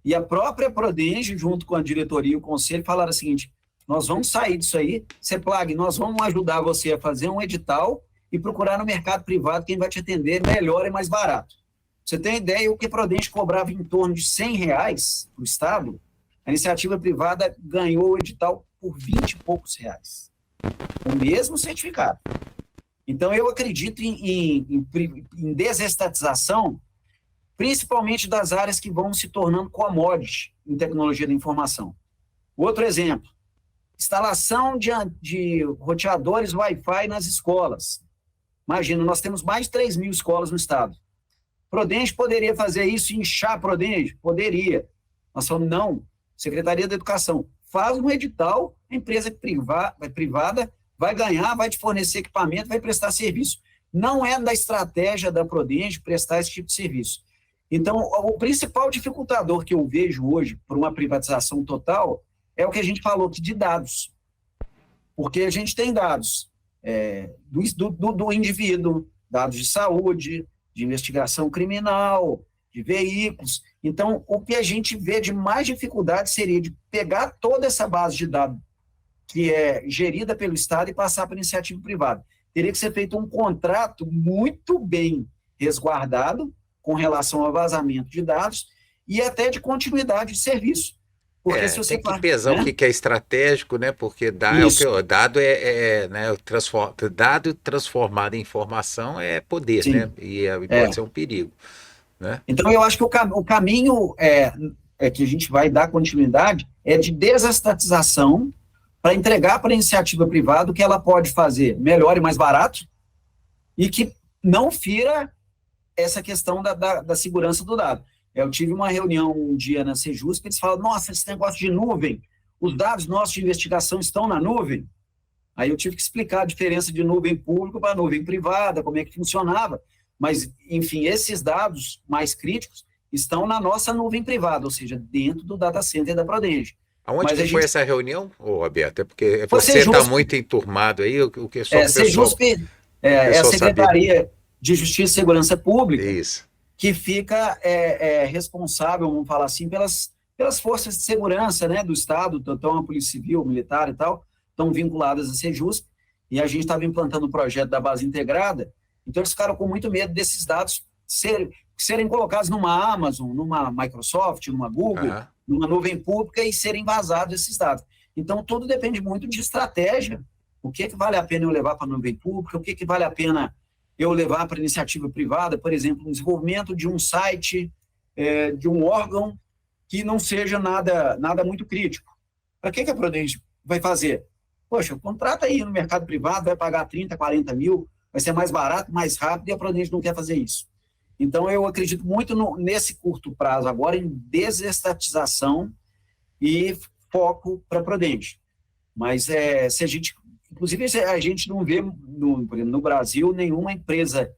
e a própria Prodenge, junto com a diretoria e o conselho, falaram o seguinte: nós vamos sair disso aí, Ceplag, nós vamos ajudar você a fazer um edital e procurar no mercado privado quem vai te atender melhor e mais barato. Você tem ideia, o que a Prodenge cobrava em torno de R$ 100 para o Estado, a iniciativa privada ganhou o edital por 20 e poucos reais, o mesmo certificado. Então, eu acredito em desestatização, principalmente das áreas que vão se tornando commodity em tecnologia da informação. Outro exemplo, instalação de roteadores Wi-Fi nas escolas. Imagina, nós temos mais de 3.000 escolas no estado. Prodenge poderia fazer isso e inchar a Prodenge? Poderia. Nós falamos, não, Secretaria da Educação, faz um edital, a empresa privada vai ganhar, vai te fornecer equipamento, vai prestar serviço. Não é da estratégia da Prodenge prestar esse tipo de serviço. Então, o principal dificultador que eu vejo hoje para uma privatização total é o que a gente falou aqui de dados. Porque a gente tem dados do indivíduo, dados de saúde, de investigação criminal, de veículos. Então, o que a gente vê de mais dificuldade seria de pegar toda essa base de dados que é gerida pelo Estado e passar para a iniciativa privada. Teria que ser feito um contrato muito bem resguardado com relação ao vazamento de dados e até de continuidade de serviço. Porque se você Tem que pesar o que é estratégico, né? Porque dado né, dado transformado em informação é poder, né? Sim. E pode ser um perigo, né? Então, eu acho que o caminho que a gente vai dar continuidade é de desestatização para entregar para a iniciativa privada o que ela pode fazer melhor e mais barato e que não fira essa questão da segurança do dado. Eu tive uma reunião um dia na Sejusp, eles falam, nossa, esse negócio de nuvem, os dados nossos de investigação estão na nuvem. Aí eu tive que explicar a diferença de nuvem pública para nuvem privada, como é que funcionava. Mas, enfim, esses dados mais críticos estão na nossa nuvem privada, ou seja, dentro do data center da Prodenge. Aonde que foi essa reunião, Roberto? É porque Foi você está muito enturmado aí, o que só o pessoal... Sejusp é a Secretaria de Justiça e Segurança Pública, isso, que fica responsável, vamos falar assim, pelas forças de segurança, né, do Estado, então a Polícia Civil, Militar e tal, estão vinculadas a Sejusp, e a gente estava implantando o projeto da base integrada, então eles ficaram com muito medo desses dados serem colocados numa Amazon, numa Microsoft, numa Google, numa nuvem pública e serem vazados esses dados. Então, tudo depende muito de estratégia, O que vale a pena eu levar para a nuvem pública, o que vale a pena eu levar para a iniciativa privada, por exemplo, o desenvolvimento de um site, de um órgão que não seja nada muito crítico. Para que a Prudente vai fazer? Poxa, contrata aí no mercado privado, vai pagar 30, 40 mil, vai ser mais barato, mais rápido, e a Prudente não quer fazer isso. Então, eu acredito muito nesse curto prazo agora em desestatização e foco para a Prudente. Mas se a gente, inclusive, a gente não vê no Brasil nenhuma empresa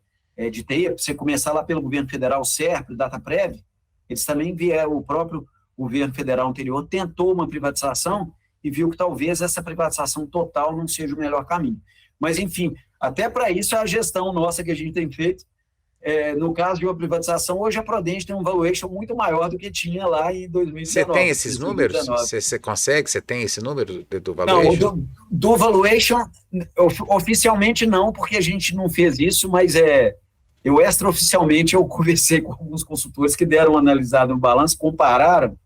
de TI, você começar lá pelo governo federal, SERP, DataPrev, eles também vieram, o próprio governo federal anterior tentou uma privatização e viu que talvez essa privatização total não seja o melhor caminho. Mas, enfim, até para isso a gestão nossa que a gente tem feito, no caso de uma privatização, hoje a Prudente tem um valuation muito maior do que tinha lá em 2019. Você tem esses números? Você consegue? Você tem esse número do valuation? Não, do valuation, oficialmente não, porque a gente não fez isso, mas eu extraoficialmente eu conversei com alguns consultores que deram uma analisada no balanço, compararam.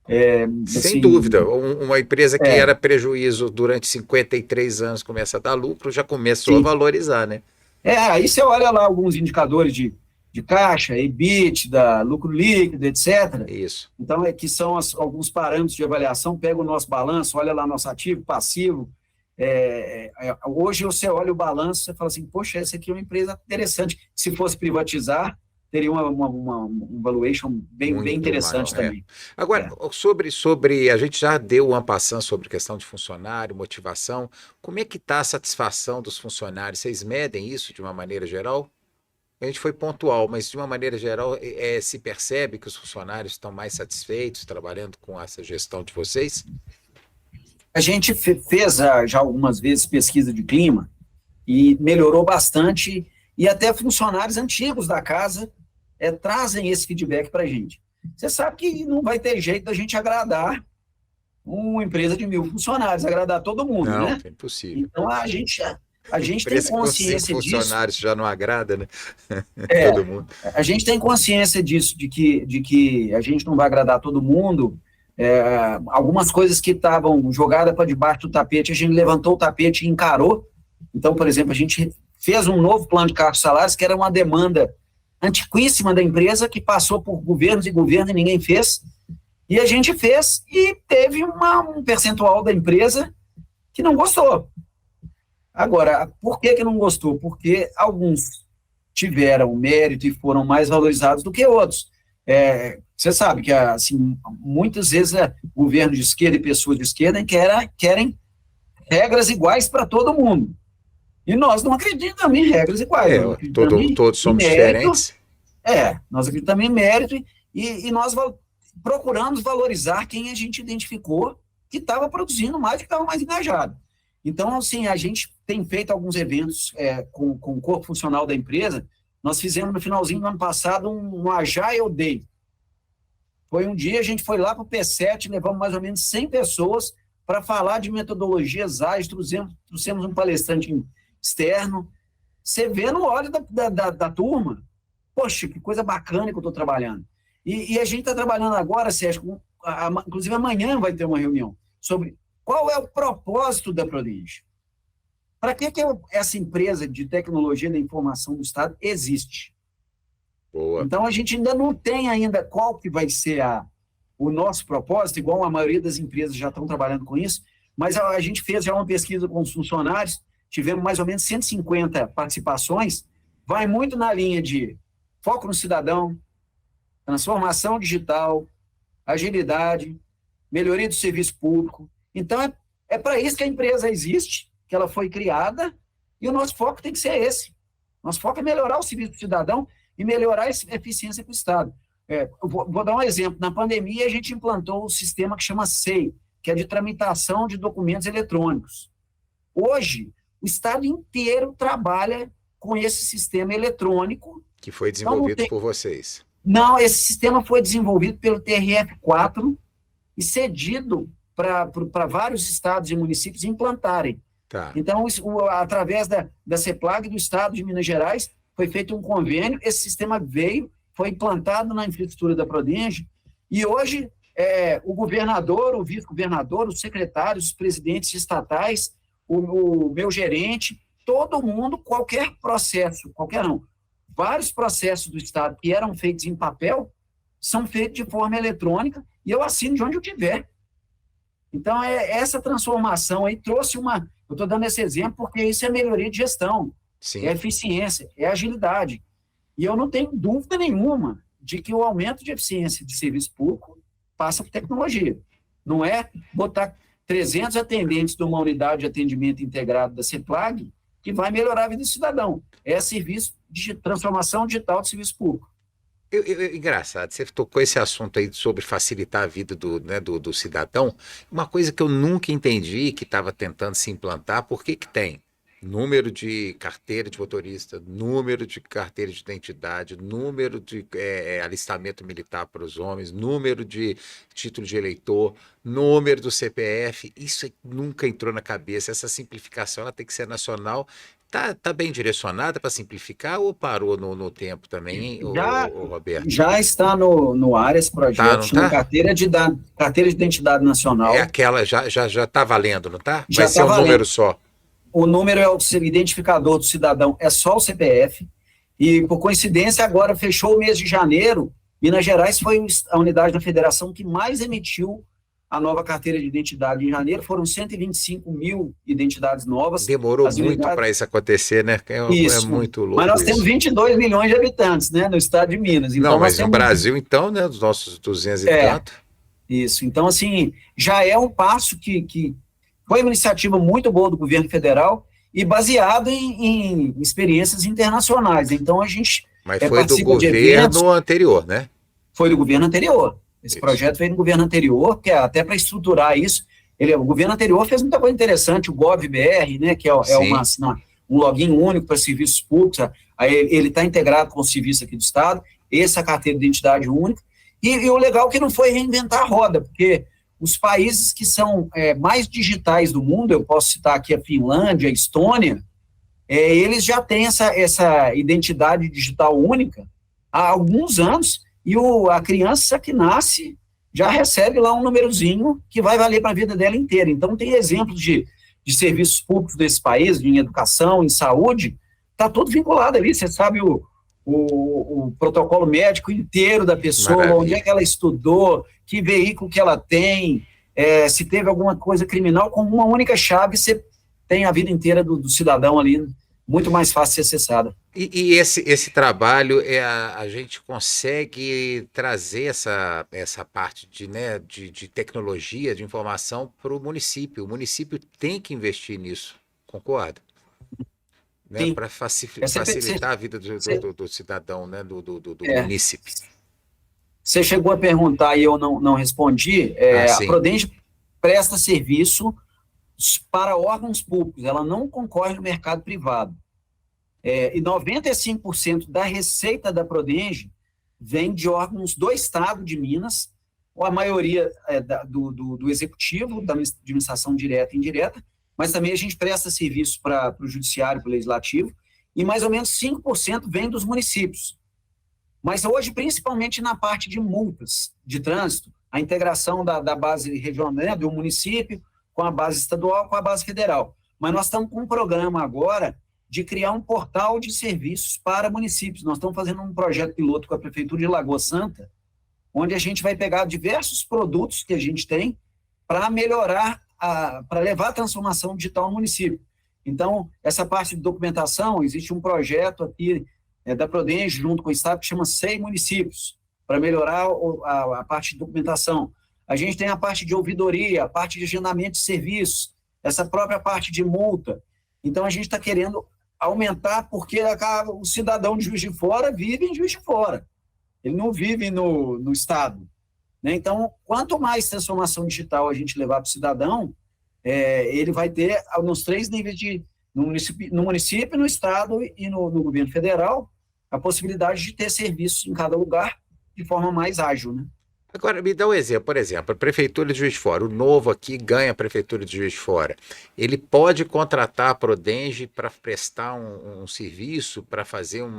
Sem assim, dúvida, uma empresa que era prejuízo durante 53 anos começa a dar lucro, já começou a valorizar, né? Aí você olha lá alguns indicadores de caixa, EBITDA, lucro líquido, etc. Isso. Então, que são alguns parâmetros de avaliação, pega o nosso balanço, olha lá nosso ativo, passivo. Hoje você olha o balanço e fala assim, poxa, essa aqui é uma empresa interessante. Se fosse privatizar, teria um valuation bem interessante maior, também. Agora, sobre a gente já deu uma passando sobre questão de funcionário, motivação. Como é que está a satisfação dos funcionários? Vocês medem isso de uma maneira geral? A gente foi pontual, mas de uma maneira geral se percebe que os funcionários estão mais satisfeitos trabalhando com essa gestão de vocês? A gente fez já algumas vezes pesquisa de clima e melhorou bastante, e até funcionários antigos da casa trazem esse feedback para a gente. Você sabe que não vai ter jeito da gente agradar uma empresa de 1.000 funcionários, agradar todo mundo, não, né? É impossível. Então, a gente tem consciência disso. Funcionários já não agrada, né? Todo mundo. A gente tem consciência disso, de que a gente não vai agradar todo mundo. Algumas coisas que estavam jogadas para debaixo do tapete, a gente levantou o tapete e encarou. Então, por exemplo, a gente fez um novo plano de cargos e salários, que era uma demanda antiquíssima da empresa, que passou por governos e governos e ninguém fez, e a gente fez, e teve um percentual da empresa que não gostou. Agora, por que não gostou? Porque alguns tiveram mérito e foram mais valorizados do que outros. Você sabe que, assim, muitas vezes governo de esquerda e pessoas de esquerda querem regras iguais para todo mundo. E nós não acreditamos em regras iguais. Todos somos diferentes. Nós acreditamos em mérito e nós procuramos valorizar quem a gente identificou que estava produzindo mais e que estava mais engajado. Então, assim, a gente tem feito alguns eventos com o corpo funcional da empresa. Nós fizemos no finalzinho do ano passado um Agile Day. Foi um dia, a gente foi lá para o P7, levamos mais ou menos 100 pessoas para falar de metodologias ágeis, trouxemos um palestrante externo. Você vê no olho da turma, poxa, que coisa bacana que eu estou trabalhando. E a gente está trabalhando agora, Sérgio, inclusive amanhã vai ter uma reunião, sobre qual é o propósito da Prudente. Para que essa empresa de tecnologia da informação do Estado existe? Boa. Então, a gente ainda não tem qual que vai ser o nosso propósito, igual a maioria das empresas já estão trabalhando com isso, mas a gente fez já uma pesquisa com os funcionários, tivemos mais ou menos 150 participações, vai muito na linha de foco no cidadão, transformação digital, agilidade, melhoria do serviço público. Então, é para isso que a empresa existe, que ela foi criada, e o nosso foco tem que ser esse. Nosso foco é melhorar o serviço do cidadão e melhorar a eficiência para o Estado. Eu vou dar um exemplo. Na pandemia, a gente implantou um sistema que chama SEI, que é de tramitação de documentos eletrônicos. Hoje, o Estado inteiro trabalha com esse sistema eletrônico. Que foi desenvolvido por vocês. Não, esse sistema foi desenvolvido pelo TRF4 e cedido para vários estados e municípios implantarem. Tá. Então, através da CEPLAG do Estado de Minas Gerais, foi feito um convênio, esse sistema foi implantado na infraestrutura da Prudente, e hoje o governador, o vice-governador, os secretários, os presidentes estatais, o meu gerente, todo mundo, qualquer processo, qualquer não, vários processos do Estado que eram feitos em papel são feitos de forma eletrônica e eu assino de onde eu estiver. Então, essa transformação aí trouxe uma... Eu estou dando esse exemplo porque isso é melhoria de gestão, Sim. é eficiência, é agilidade. E eu não tenho dúvida nenhuma de que o aumento de eficiência de serviço público passa por tecnologia. Não é botar 300 atendentes de uma unidade de atendimento integrado da CEPLAG que vai melhorar a vida do cidadão. É serviço de transformação digital de serviço público. Engraçado, você tocou esse assunto aí sobre facilitar a vida do cidadão. Uma coisa que eu nunca entendi, que estava tentando se implantar, por que que tem número de carteira de motorista, número de carteira de identidade, número de alistamento militar para os homens, número de título de eleitor, número do CPF, isso nunca entrou na cabeça. Essa simplificação ela tem que ser nacional. Tá bem direcionada para simplificar ou parou no tempo também, hein, Roberto? Já está no ar esse projeto, Não chama tá? carteira de Identidade Nacional. É aquela, já tá valendo, não tá? Já Vai ser tá um valendo. número só. O número é o identificador do cidadão, é só o CPF, e por coincidência agora fechou o mês de janeiro, Minas Gerais foi a unidade da federação que mais emitiu a nova carteira de identidade em janeiro, foram 125 mil identidades novas. Demorou muito para isso acontecer, né? É muito louco. Mas nós temos 22 milhões de habitantes, né, no estado de Minas. Então, não, mas no Brasil, então, né, dos nossos 200 e tanto. Isso, então, assim, já é um passo que foi uma iniciativa muito boa do governo federal e baseado em experiências internacionais. Então, a gente Mas foi do governo anterior, né? Foi do governo anterior. Esse projeto veio do governo anterior, que é até para estruturar isso. O governo anterior fez muita coisa interessante, o GovBR, né, que é um login único para serviços públicos. Aí ele está integrado com o serviço aqui do Estado, essa carteira de identidade única. E o legal é que não foi reinventar a roda, porque os países que são mais digitais do mundo, eu posso citar aqui a Finlândia, a Estônia, eles já têm essa identidade digital única há alguns anos, e a criança que nasce já recebe lá um númerozinho que vai valer para a vida dela inteira. Então, tem exemplos de serviços públicos desse país, em educação, em saúde, está tudo vinculado ali. Você sabe o protocolo médico inteiro da pessoa, maravilha, onde é que ela estudou, que veículo que ela tem, se teve alguma coisa criminal, com uma única chave você tem a vida inteira do cidadão ali, muito mais fácil de ser acessada. E esse trabalho, a gente consegue trazer essa parte de tecnologia, de informação para o município. O município tem que investir nisso, concorda? Né, para facilitar a vida do cidadão, né, do município. Você chegou a perguntar e eu não respondi. A Prodenge presta serviço para órgãos públicos, ela não concorre no mercado privado. E 95% da receita da Prodenge vem de órgãos do Estado de Minas, ou a maioria do Executivo, da administração direta e indireta, mas também a gente presta serviço para o Judiciário, para o Legislativo, e mais ou menos 5% vem dos municípios. Mas hoje, principalmente na parte de multas de trânsito, a integração da base regional, né, do município, com a base estadual, com a base federal. Mas nós estamos com um programa agora de criar um portal de serviços para municípios. Nós estamos fazendo um projeto piloto com a Prefeitura de Lagoa Santa, onde a gente vai pegar diversos produtos que a gente tem para melhorar, para levar a transformação digital no município. Então, essa parte de documentação, existe um projeto aqui da Prodenge, junto com o Estado, que chama SEI Municípios, para melhorar a parte de documentação. A gente tem a parte de ouvidoria, a parte de agendamento de serviços, essa própria parte de multa. Então, a gente está querendo aumentar, porque o cidadão de Juiz de Fora vive em Juiz de Fora. Ele não vive no Estado. Né? Então, quanto mais transformação digital a gente levar para o cidadão, ele vai ter, nos 3 níveis no município, no Estado e no governo federal, a possibilidade de ter serviços em cada lugar de forma mais ágil. Né? Agora, me dá um exemplo. Por exemplo, a Prefeitura de Juiz de Fora, o novo aqui ganha a Prefeitura de Juiz de Fora. Ele pode contratar a Prodenge para prestar um serviço, para fazer um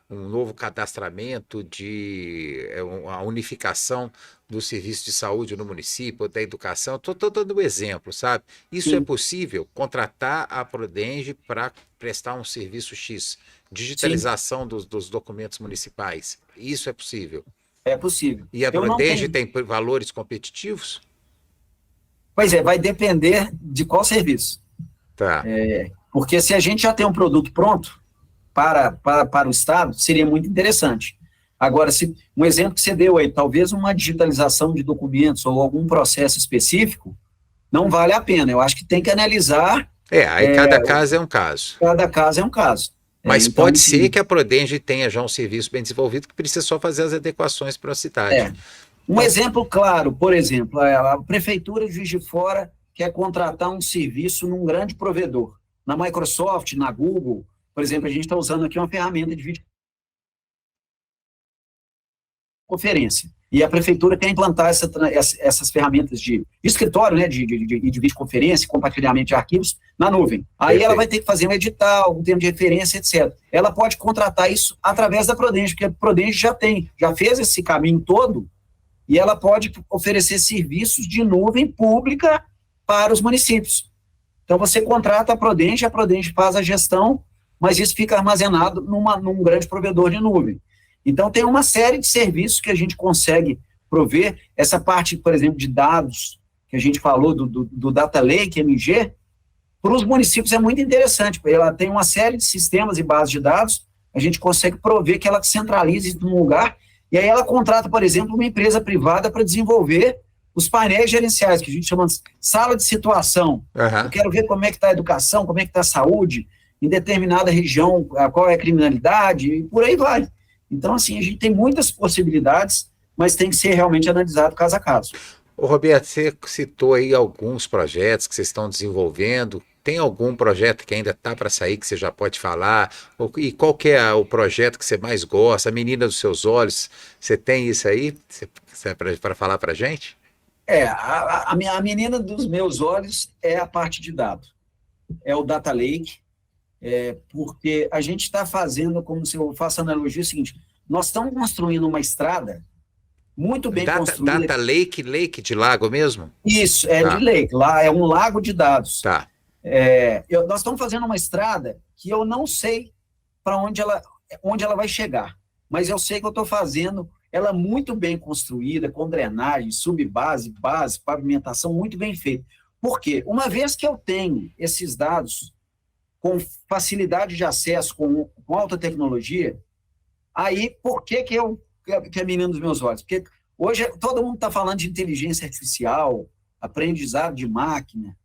novo cadastramento a unificação do serviço de saúde no município, da educação. Estou dando um exemplo, sabe? Isso é Sim, possível? Contratar a Prodenge para prestar um serviço X, sim, digitalização dos documentos municipais. Isso é possível. é possível. E a Eu não Prodenge tenho. tem valores competitivos? Pois é, vai depender de qual serviço. Tá. Porque se a gente já tem um produto pronto para o Estado, seria muito interessante. Agora, se um exemplo que você deu aí, talvez uma digitalização de documentos ou algum processo específico, não vale a pena. Eu acho que tem que analisar, Aí cada caso é um caso. cada caso é um caso. Mas Então, pode ser assim, que a Prodenge tenha já um serviço bem desenvolvido que precisa só fazer as adequações para a cidade. é. Um Então, exemplo claro, por exemplo, a Prefeitura de Juiz de Fora quer contratar um serviço num grande provedor. Na Microsoft, na Google, por exemplo, a gente está usando aqui uma ferramenta de videoconferência. E a Prefeitura quer implantar essas ferramentas de escritório, né, de videoconferência, compartilhamento de arquivos na nuvem. Aí ela vai perfeito. ter que fazer um edital, um termo de referência, etc. Ela pode contratar isso através da Prodenge, porque a Prodenge já fez esse caminho todo, e ela pode oferecer serviços de nuvem pública para os municípios. Então, você contrata a Prodenge faz a gestão, mas isso fica armazenado num grande provedor de nuvem. Então, tem uma série de serviços que a gente consegue prover. Essa parte, por exemplo, de dados, que a gente falou do Data Lake, MG, para os municípios é muito interessante, porque ela tem uma série de sistemas e bases de dados, a gente consegue prover que ela centralize num lugar, e aí ela contrata, por exemplo, uma empresa privada para desenvolver os painéis gerenciais, que a gente chama de sala de situação. Eu Aham. quero ver como é que está a educação, como é que está a saúde, em determinada região, qual é a criminalidade, e por aí vai. Então, assim, a gente tem muitas possibilidades, mas tem que ser realmente analisado caso a caso. Ô, Roberto, você citou aí alguns projetos que vocês estão desenvolvendo. Tem algum projeto que ainda está para sair que você já pode falar? E qual que é o projeto que você mais gosta? A menina dos seus olhos, você tem isso aí para falar para gente? A menina dos meus olhos é a parte de dados, é o Data Lake, porque a gente está fazendo, como se eu faço a analogia, é o seguinte, nós estamos construindo uma estrada muito bem construída. Data Lake, Lake de lago mesmo? Isso, é de Tá, lake, lá é um lago de dados. tá. Nós estamos fazendo uma estrada que eu não sei para onde ela vai chegar, mas eu sei que eu estou fazendo ela muito bem construída, com drenagem, subbase, base, pavimentação muito bem feita. Por quê? Uma vez que eu tenho esses dados com facilidade de acesso, com alta tecnologia, aí por que é menino dos meus olhos? Porque hoje todo mundo está falando de inteligência artificial, aprendizado de máquina,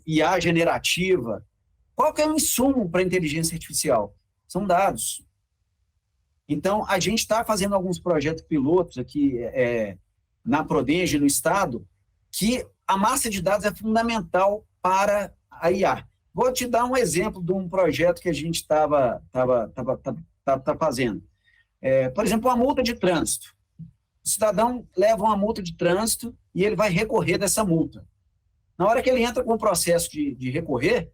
IA generativa. Qual que é o insumo para a inteligência artificial? São dados. Então, a gente está fazendo alguns projetos pilotos aqui na Prodenge, no Estado, que a massa de dados é fundamental para a IA. Vou te dar um exemplo de um projeto que a gente estava fazendo. Por exemplo, uma multa de trânsito. O cidadão leva uma multa de trânsito e ele vai recorrer dessa multa. Na hora que ele entra com o processo de recorrer,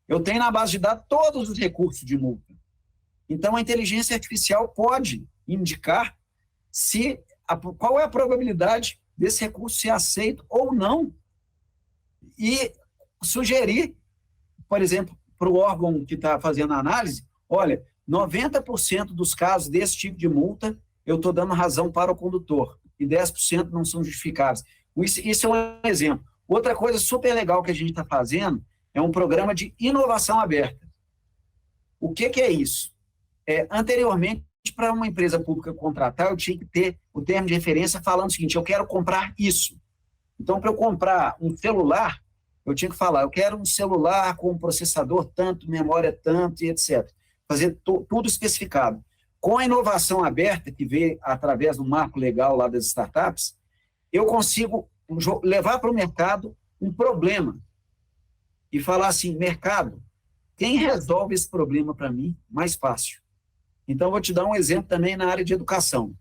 eu tenho na base de dados todos os recursos de multa. Então, a inteligência artificial pode indicar qual é a probabilidade desse recurso ser aceito ou não e sugerir, por exemplo, para o órgão que está fazendo a análise, olha, 90% dos casos desse tipo de multa eu estou dando razão para o condutor e 10% não são justificáveis. Isso é um exemplo. Outra coisa super legal que a gente está fazendo é um programa de inovação aberta. O que é isso? Anteriormente, para uma empresa pública contratar, eu tinha que ter o termo de referência falando o seguinte, eu quero comprar isso. Então, para eu comprar um celular, eu tinha que falar, eu quero um celular com processador tanto, memória tanto e etc. Fazer tudo especificado. Com a inovação aberta, que veio através do marco legal lá das startups, eu consigo levar para o mercado um problema e falar assim, mercado, quem resolve esse problema para mim mais fácil? Então, vou te dar um exemplo também na área de educação.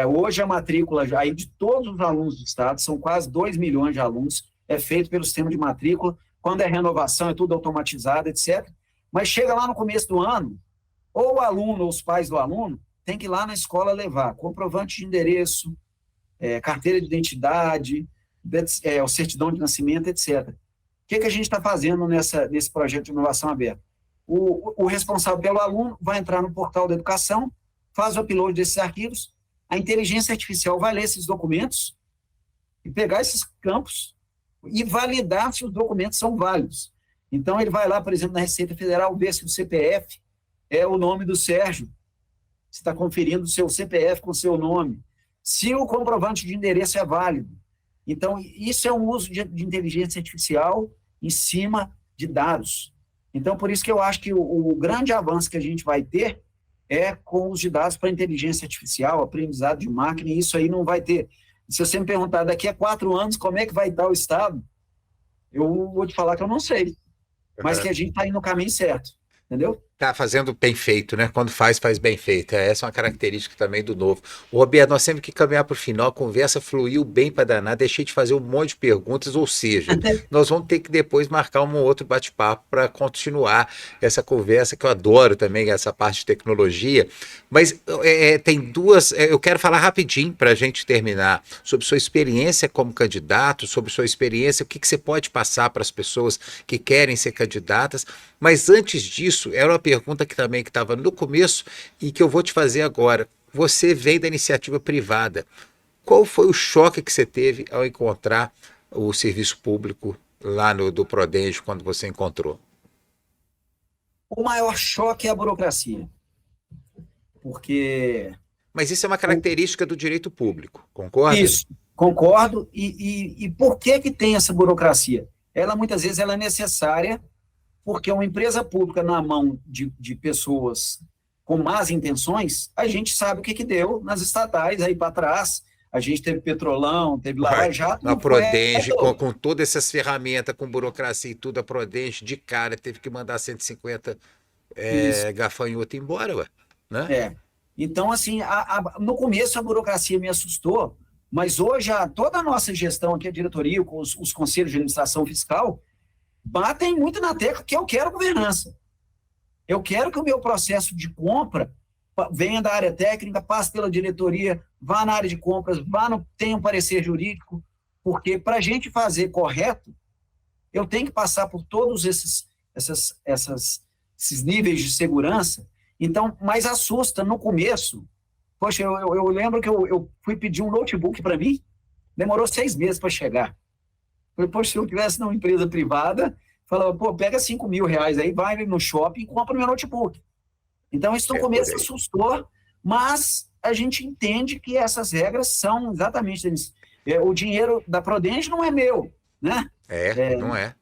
Hoje a matrícula aí de todos os alunos do Estado, são quase 2 milhões de alunos, é feito pelo sistema de matrícula. Quando é renovação, é tudo automatizado, etc. Mas chega lá no começo do ano, ou o aluno ou os pais do aluno tem que ir lá na escola levar comprovante de endereço, carteira de identidade, o certidão de nascimento, etc. O que a gente está fazendo nesse projeto de inovação aberta? O responsável pelo aluno vai entrar no portal da educação, faz o upload desses arquivos, a inteligência artificial vai ler esses documentos e pegar esses campos e validar se os documentos são válidos. Então, ele vai lá, por exemplo, na Receita Federal, ver se o CPF é o nome do Sérgio, você está conferindo o seu CPF com o seu nome, se o comprovante de endereço é válido. Então, isso é um uso de inteligência artificial em cima de dados. Então, por isso que eu acho que o grande avanço que a gente vai ter é com os de dados para inteligência artificial, aprendizado de máquina, e isso aí não vai ter. Se você me perguntar daqui a 4 anos como é que vai estar o Estado, eu vou te falar que eu não sei, mas que a gente está indo no caminho certo, entendeu? Tá fazendo bem feito, né? Quando faz bem feito. Essa é uma característica também do novo. Ô, Roberto, nós temos que caminhar para o final. A conversa fluiu bem para danar. Deixei de fazer um monte de perguntas, ou seja, nós vamos ter que depois marcar um outro bate-papo para continuar essa conversa, que eu adoro também, essa parte de tecnologia. Mas tem duas. Eu quero falar rapidinho para a gente terminar sobre sua experiência como candidato, sobre sua experiência, o que você pode passar para as pessoas que querem ser candidatas. Mas antes disso, era uma pergunta que também estava no começo e que eu vou te fazer agora. Você vem da iniciativa privada. Qual foi o choque que você teve ao encontrar o serviço público lá do Prodenge, quando você encontrou? O maior choque é a burocracia. Porque... Mas isso é uma característica do direito público, concorda? Isso, concordo. E por que tem essa burocracia? Muitas vezes, ela é necessária porque uma empresa pública na mão de pessoas com más intenções, a gente sabe o que deu nas estatais aí para trás. A gente teve Petrolão, teve Lava Jato. A Prodenge, com todas essas ferramentas, com burocracia e tudo, a Prodenge, de cara, teve que mandar 150 gafanhotos embora, ué, né? Então, assim, no começo a burocracia me assustou, mas hoje toda a nossa gestão aqui, a diretoria, com os conselhos de administração fiscal, batem muito na tecla que eu quero governança. Eu quero que o meu processo de compra venha da área técnica, passe pela diretoria, vá na área de compras, tenha um parecer jurídico, porque para a gente fazer correto, eu tenho que passar por todos esses níveis de segurança. Então, mas assusta no começo. Poxa, eu lembro que eu fui pedir um notebook para mim, demorou 6 meses para chegar. Falei, poxa, se eu tivesse numa empresa privada, falava, pô, pega R$5.000 aí, vai no shopping e compra o meu notebook. Então, isso no começo assustou, mas a gente entende que essas regras são exatamente isso. O dinheiro da Prodenge não é meu, né? Não é.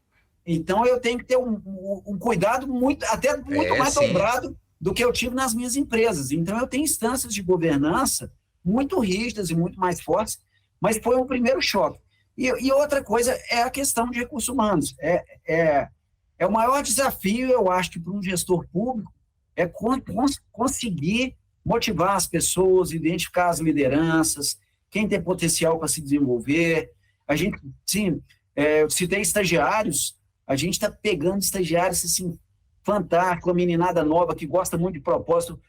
Então, eu tenho que ter um cuidado muito mais dobrado do que eu tive nas minhas empresas. Então, eu tenho instâncias de governança muito rígidas e muito mais fortes, mas foi um primeiro choque. E outra coisa é a questão de recursos humanos. O maior desafio, eu acho, que para um gestor público é conseguir motivar as pessoas, identificar as lideranças, quem tem potencial para se desenvolver. A gente, sim, se tem estagiários, a gente está pegando estagiários assim, fantásticos, uma meninada nova que gosta muito de propósito.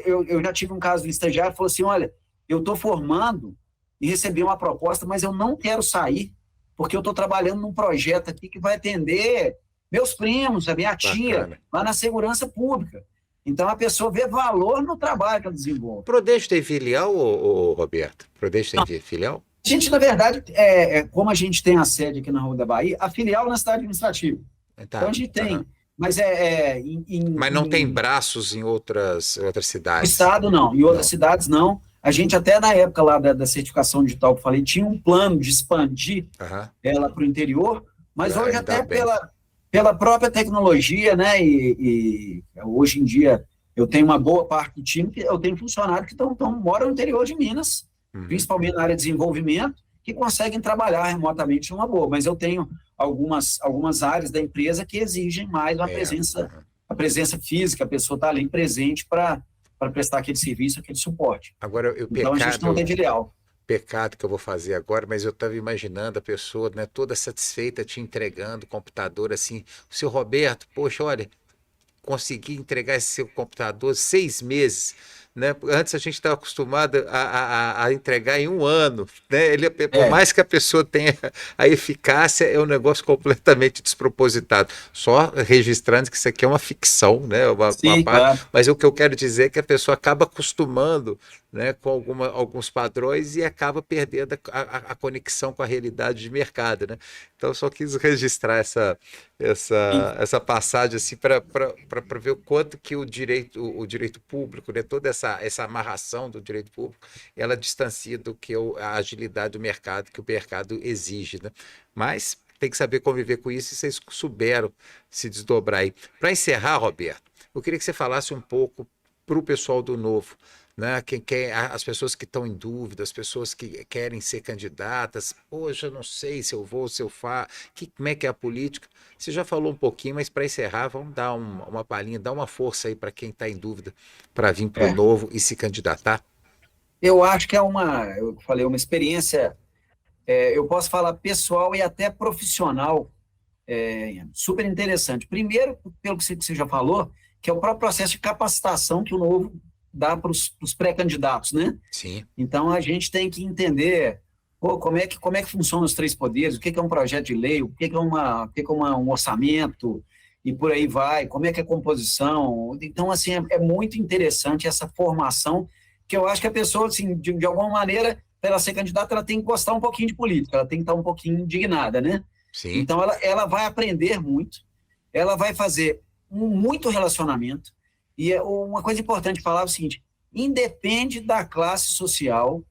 Eu já tive um caso de estagiário que falou assim, olha, eu estou formando e recebi uma proposta, mas eu não quero sair, porque eu estou trabalhando num projeto aqui que vai atender meus primos, a minha tia, lá na segurança pública. Então, a pessoa vê valor no trabalho que ela desenvolve. Prodenge tem filial, Roberto? Prodenge tem filial? A gente, na verdade, como a gente tem a sede aqui na Rua da Bahia, a filial na cidade administrativa. Então, a gente tem. Mas mas não tem braços em outras cidades? No estado, não. Em outras cidades, não. A gente até na época lá da certificação digital que eu falei, tinha um plano de expandir ela para o interior, mas hoje até pela própria tecnologia, né, e hoje em dia eu tenho uma boa parte do time, eu tenho funcionários que moram no interior de Minas, principalmente na área de desenvolvimento, que conseguem trabalhar remotamente numa boa, mas eu tenho algumas áreas da empresa que exigem mais a presença física, a pessoa está ali presente para para prestar aquele serviço, aquele suporte. Agora, o Então, a gente não tem filial. pecado que eu vou fazer agora, mas eu estava imaginando a pessoa, né, toda satisfeita te entregando o computador assim, o seu Roberto, poxa, olha, consegui entregar esse seu computador 6 meses, né? Antes a gente estava acostumado a entregar em um ano, né? Por É, mais que a pessoa tenha a eficácia, é um negócio completamente despropositado. Só registrando que isso aqui é uma ficção, né? Uma sim, parte, claro. mas o que eu quero dizer é que a pessoa acaba acostumando, né, com alguns padrões e acaba perdendo a conexão com a realidade de mercado, né? Então, eu só quis registrar essa passagem assim para ver o quanto que o direito público, né, toda essa amarração do direito público, ela distancia do que a agilidade do mercado que o mercado exige, né? Mas tem que saber conviver com isso e vocês souberam se desdobrar aí. Para encerrar, Roberto, eu queria que você falasse um pouco para o pessoal do Novo, né? Quem quer, as pessoas que estão em dúvida, as pessoas que querem ser candidatas, hoje eu não sei se eu vou, se eu faço, como é que é a política. Você já falou um pouquinho, mas para encerrar, vamos dar uma palhinha, dar uma força aí para quem está em dúvida para vir para o É. Novo e se candidatar. Eu acho que eu falei, uma experiência, eu posso falar pessoal e até profissional, super interessante. Primeiro, pelo que você já falou, que é o próprio processo de capacitação que o Novo dá para os pré-candidatos, né? Sim, Então, a gente tem que entender, pô, como é que funcionam os três poderes, o que é um projeto de lei, o que é um orçamento, e por aí vai, como é que é a composição. Então, assim, é muito interessante essa formação, que eu acho que a pessoa, assim, de alguma maneira, para ela ser candidata, ela tem que gostar um pouquinho de política, ela tem que estar um pouquinho indignada, né? sim, Então, ela vai aprender muito, ela vai fazer muito relacionamento, e uma coisa importante falar é o seguinte: independe da classe social,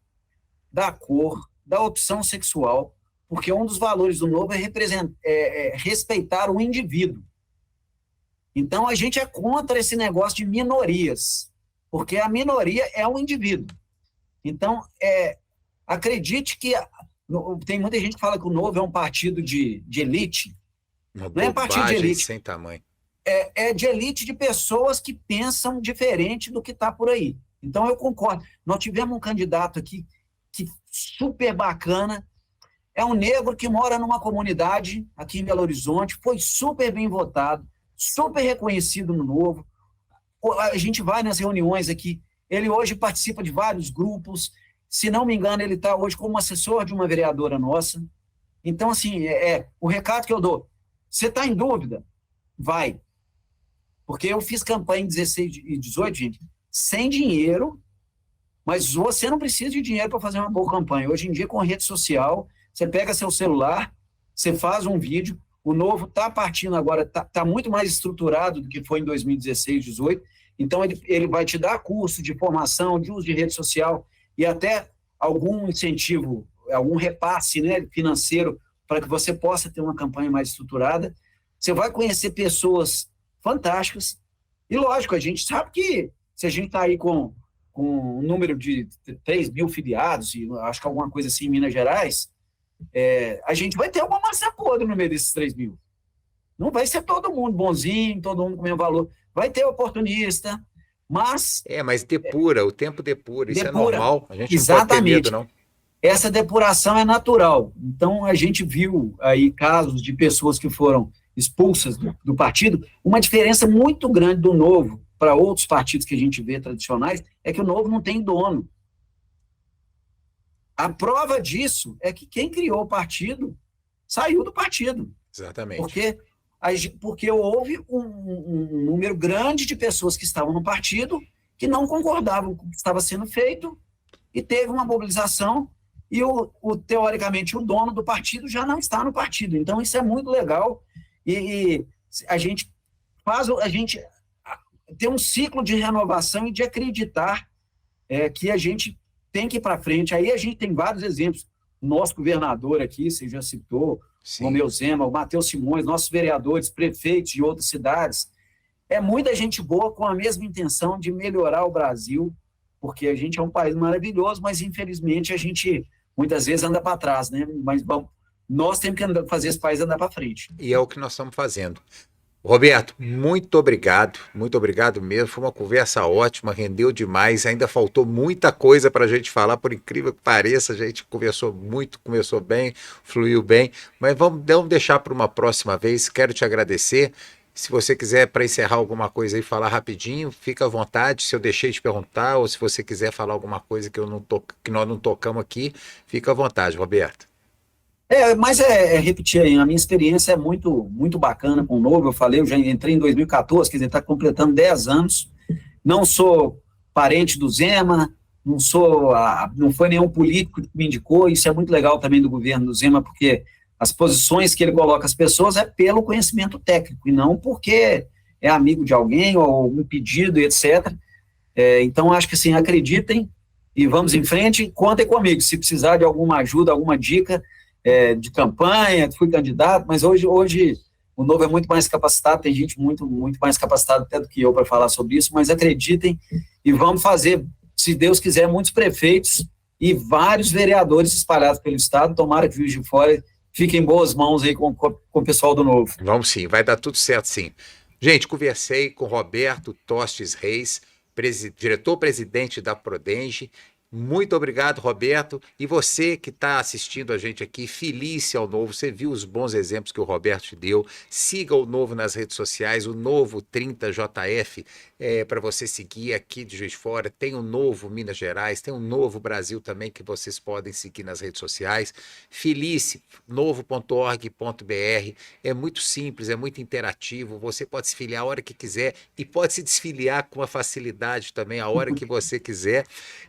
da cor, da opção sexual, porque um dos valores do Novo é respeitar o indivíduo. Então, a gente é contra esse negócio de minorias, porque a minoria é o indivíduo. Então, acredite que tem muita gente que fala que o Novo é um partido de elite. uma Não é partido de bobagem elite, sem tamanho. é de elite de pessoas que pensam diferente do que está por aí. Então, eu concordo. Nós tivemos um candidato aqui que super bacana, é um negro que mora numa comunidade aqui em Belo Horizonte, foi super bem votado, super reconhecido no Novo. A gente vai nas reuniões aqui, ele hoje participa de vários grupos, se não me engano, ele está hoje como assessor de uma vereadora nossa. Então, assim, o recado que eu dou: você está em dúvida? Vai. Porque eu fiz campanha em 16 e 18, gente, sem dinheiro, mas você não precisa de dinheiro para fazer uma boa campanha. Hoje em dia, com rede social, você pega seu celular, você faz um vídeo. O Novo está partindo agora, está muito mais estruturado do que foi em 2016, 2018. Então, ele vai te dar curso de formação, de uso de rede social e até algum incentivo, algum repasse, né, financeiro para que você possa ter uma campanha mais estruturada. Você vai conhecer pessoas fantásticas. E, lógico, a gente sabe que se a gente está aí com um número de 3 mil filiados, e acho que alguma coisa assim em Minas Gerais, a gente vai ter uma massa podre no meio desses 3 mil. Não vai ser todo mundo bonzinho, todo mundo com o mesmo valor. Vai ter oportunista, mas Mas depura, o tempo depura, isso é depura. normal, a gente não pode ter medo, Exatamente. não. Essa depuração é natural. Então, a gente viu aí casos de pessoas que foram expulsas do partido. Uma diferença muito grande do Novo para outros partidos que a gente vê tradicionais é que o Novo não tem dono. A prova disso é que quem criou o partido saiu do partido, Exatamente. porque houve um número grande de pessoas que estavam no partido que não concordavam com o que estava sendo feito e teve uma mobilização e, teoricamente, o dono do partido já não está no partido. Então, isso é muito legal e a gente tem um ciclo de renovação e de acreditar que a gente tem que ir para frente. Aí a gente tem vários exemplos. O nosso governador aqui, você já citou, o Romeu Zema, o Matheus Simões, nossos vereadores, prefeitos de outras cidades. É muita gente boa com a mesma intenção de melhorar o Brasil, porque a gente é um país maravilhoso, mas infelizmente a gente muitas vezes anda para trás, né? Mas nós temos que fazer esse país andar para frente. E é o que nós estamos fazendo. Roberto, muito obrigado mesmo. Foi uma conversa ótima, rendeu demais. Ainda faltou muita coisa para a gente falar, por incrível que pareça. A gente conversou muito, começou bem, fluiu bem, mas vamos deixar para uma próxima vez. Quero te agradecer. Se você quiser, para encerrar alguma coisa aí, falar rapidinho, fica à vontade. Se eu deixei de perguntar, ou se você quiser falar alguma coisa que, que nós não tocamos aqui, fica à vontade, Roberto. Mas é repetir aí, a minha experiência é muito bacana com o Novo, eu falei, eu já entrei em 2014, quer dizer, está completando 10 anos, não sou parente do Zema, não foi nenhum político que me indicou, isso é muito legal também do governo do Zema, porque as posições que ele coloca as pessoas é pelo conhecimento técnico, e não porque é amigo de alguém, ou um pedido, e etc. Então, acho que assim, acreditem, e vamos em frente, contem comigo, se precisar de alguma ajuda, alguma dica, de campanha, fui candidato, mas hoje o Novo é muito mais capacitado, tem gente muito mais capacitada até do que eu para falar sobre isso, mas acreditem e vamos fazer, se Deus quiser, muitos prefeitos e vários vereadores espalhados pelo estado, tomara que Juiz de Fora fique em boas mãos aí com o pessoal do Novo. Vamos sim, vai dar tudo certo sim. Gente, conversei com Roberto Tostes Reis, diretor-presidente da Prodenge. Muito obrigado, Roberto. E você que está assistindo a gente aqui, felice ao Novo, você viu os bons exemplos que o Roberto te deu. Siga o Novo nas redes sociais, o Novo 30JF, para você seguir aqui de Juiz de Fora. Tem o Novo Minas Gerais, tem o Novo Brasil também que vocês podem seguir nas redes sociais. Felice, novo.org.br. É muito simples, é muito interativo. Você pode se filiar a hora que quiser e pode se desfiliar com uma facilidade também a hora que você quiser.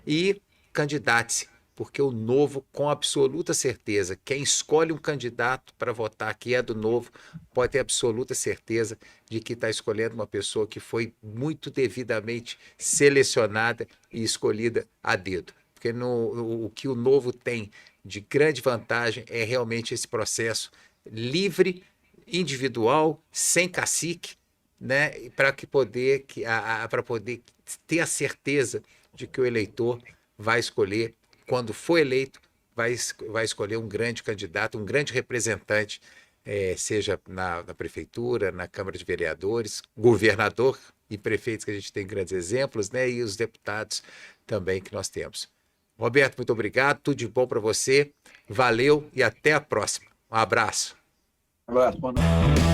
E candidate-se, porque o Novo, com absoluta certeza, quem escolhe um candidato para votar que é do Novo, pode ter absoluta certeza de que está escolhendo uma pessoa que foi muito devidamente selecionada e escolhida a dedo. Porque o que o Novo tem de grande vantagem é realmente esse processo livre, individual, sem cacique, né, para poder ter a certeza de que o eleitor vai escolher, quando for eleito, vai escolher um grande candidato, um grande representante, seja na prefeitura, na Câmara de Vereadores, governador e prefeitos, que a gente tem grandes exemplos, né? E os deputados também que nós temos. Roberto, muito obrigado, tudo de bom para você, valeu e até a próxima. Um abraço. Agora, boa noite.